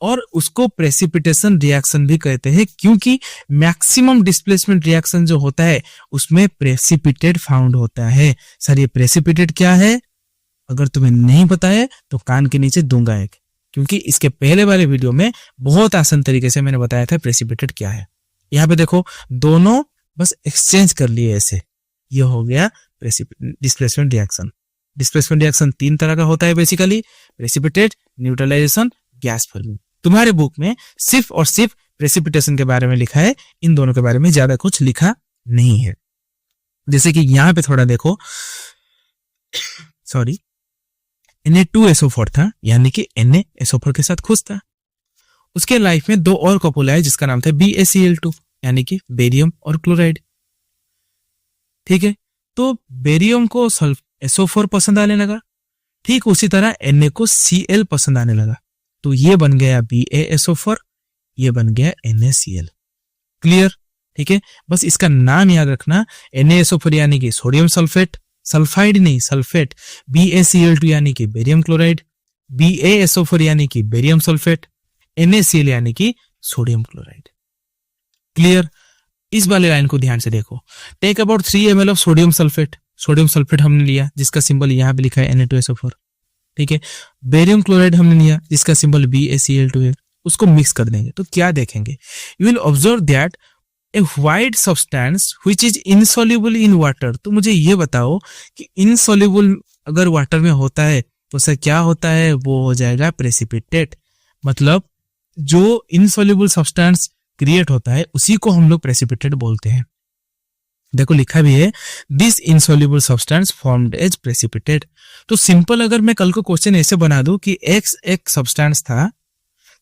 और उसको प्रेसिपिटेशन रिएक्शन भी कहते हैं, क्योंकि मैक्सिमम डिस्प्लेसमेंट रिएक्शन जो होता है उसमें प्रेसिपिटेट फाउंड होता है। सर ये प्रेसिपिटेट क्या है? अगर तुम्हें नहीं पता है तो कान के नीचे दूंगा एक, क्योंकि इसके पहले वाले वीडियो में बहुत आसान तरीके से मैंने बताया था प्रेसिपिटेट क्या है। यहाँ पे देखो दोनों बस एक्सचेंज कर लिए ऐसे, ये हो गया डिस्प्लेसमेंट रिएक्शन। डिस्प्लेसमेंट रिएक्शन तीन तरह का होता है basically, precipitate, neutralisation, gas forming. तुम्हारे बुक में सिर्फ और सिर्फ प्रेसिपिटेशन के बारे में लिखा है, इन दोनों के बारे में ज्यादा कुछ लिखा नहीं है। जैसे कि यहां पे थोड़ा देखो, सॉरी, Na2SO4 था, यानी कि NaSO4 के साथ खुश था। उसके लाइफ में दो और कपल आए जिसका नाम था BaCl2, यानी कि बेरियम और क्लोराइड, ठीक है। तो बेरियम को SO4 पसंद आने लगा, ठीक उसी तरह Na को Cl पसंद आने लगा, तो ये बन गया BaSO4, ये बन गया NaCl। क्लियर? ठीक है, बस इसका नाम याद रखना, NaSO4 यानी कि सोडियम सल्फेट, सल्फाइड नहीं सल्फेट, BaCl2 यानी कि बेरियम क्लोराइड, BaSO4 यानी कि बेरियम सल्फेट, NaCl यानी कि सोडियम क्लोराइड। क्लियर? इस वाले लाइन को ध्यान से देखो। Take about 3 ml of sodium sulphate हमने लिया जिसका सिंबल यहाँ पे लिखा है Na2SO4, ठीक है। बेरियम क्लोराइड हमने लिया जिसका सिंबल BaCl2 है, उसको मिक्स कर देंगे तो क्या देखेंगे, you will observe that a white substance which is insoluble in water. तो मुझे ये बताओ कि इनसॉल्युबल अगर वाटर में होता है तो सर क्या होता है, वो हो जाएगा प्रेसिपिटेट। मतलब जो इनसॉल्युबल सब्सटेंस क्रिएट होता है उसी को हम लोग प्रेसिपिटेट बोलते हैं। देखो लिखा भी है this insoluble substance formed as precipitate. तो सिंपल अगर मैं कल को क्वेश्चन ऐसे बना दूं कि X एक सब्सटेंस था,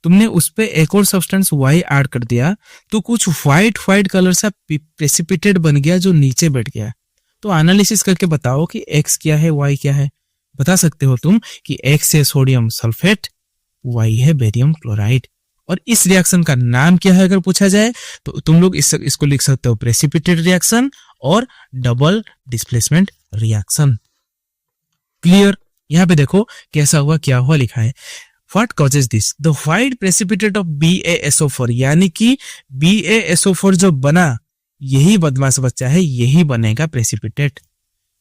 तुमने उस पे एक और सब्सटेंस Y ऐड कर दिया तो कुछ व्हाइट कलर सा प्रेसिपिटेट बन गया जो नीचे बैठ गया। तो एनालिसिस करके बताओ कि X क्या है Y क्या है। बता सकते हो तुम कि X है सोडियम सल्फेट, Y है बेरियम क्लोराइड। और इस रिएक्शन का नाम क्या है अगर पूछा जाए तो तुम लोग इसको लिख सकते हो प्रेसिपिटेट रिएक्शन और डबल डिस्प्लेसमेंट रिएक्शन। क्लियर। यहाँ पे देखो कैसा हुआ क्या हुआ लिखा है। What causes this? The white precipitate of BaSO4 यानी कि BaSO4 जो बना यही बदमाश बच्चा है, यही बनेगा प्रेसिपिटेट।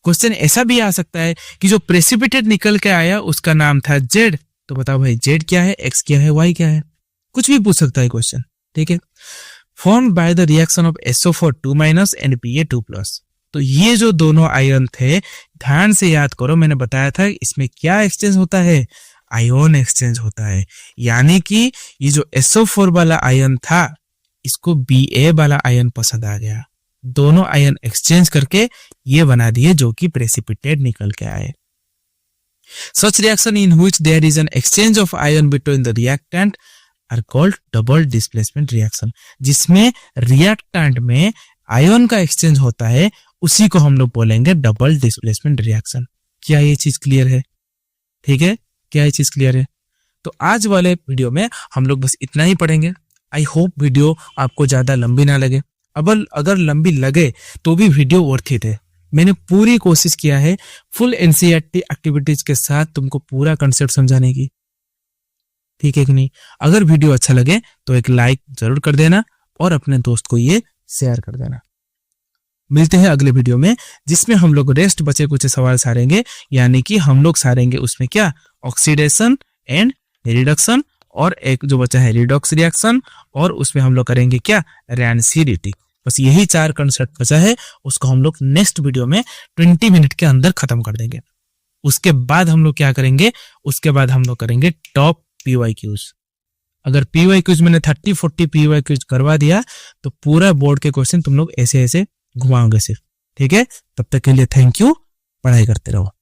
क्वेश्चन ऐसा भी आ सकता है कि जो प्रेसिपिटेट निकल के आया उसका नाम था Z। तो बताओ भाई Z क्या है, X क्या है, Y क्या है, कुछ भी पूछ सकता है क्वेश्चन, ठीक है। Formed by the reaction of SO4 and Pa2+। तो ये जो दोनों आयन थे ध्यान से याद करो, मैंने बताया था इसमें क्या एक्सचेंज होता है, आयन एक्सचेंज होता है। यानी कि ये जो SO4 वाला आयन था इसको Ba वाला आयन पसंद आ गया, दोनों आयन एक्सचेंज करके ये बना दिए जो कि प्रेसिपिटेट निकल के आए। Such reaction in which there is an exchange of ion between the reactant are called double displacement reaction। जिसमें रिएक्टेंट में आयन का एक्सचेंज होता है उसी को हम लोग बोलेंगे डबल डिस्प्लेसमेंट रिएक्शन। क्या ये चीज क्लियर है? ठीक है, क्या ये चीज क्लियर है? तो आज वाले वीडियो में हम लोग बस इतना ही पढ़ेंगे। आई होप वीडियो आपको ज्यादा लंबी ना लगे। अब अगर लंबी लगे तो भी वीडियो वर्थ इट है। मैंने पूरी कोशिश किया है फुल एनसीईआरटी एक्टिविटीज के साथ तुमको पूरा कंसेप्ट समझाने की, ठीक है कि नहीं। अगर वीडियो अच्छा लगे तो एक लाइक जरूर कर देना और अपने दोस्त को ये शेयर कर देना। मिलते हैं अगले वीडियो में जिसमें हम लोग रेस्ट बचे कुछ सवाल सारेंगे, यानी कि हम लोग सारेंगे उसमें क्या, ऑक्सीडेशन एंड रिडक्शन, और एक जो बचा है रिडॉक्स रिएक्शन, और उसमें हम लोग करेंगे क्या, रैंसिडिटी। बस यही 4 कंसेप्ट बचा है, उसको हम लोग नेक्स्ट वीडियो में 20 मिनट के अंदर खत्म कर देंगे। उसके बाद हम लोग क्या करेंगे, उसके बाद हम लोग करेंगे टॉप PYQs। अगर PYQs मैंने 30-40 PYQs करवा दिया तो पूरा बोर्ड के क्वेश्चन तुम लोग ऐसे ऐसे घुमाओगे सिर्फ, ठीक है। तब तक के लिए थैंक यू, पढ़ाई करते रहो।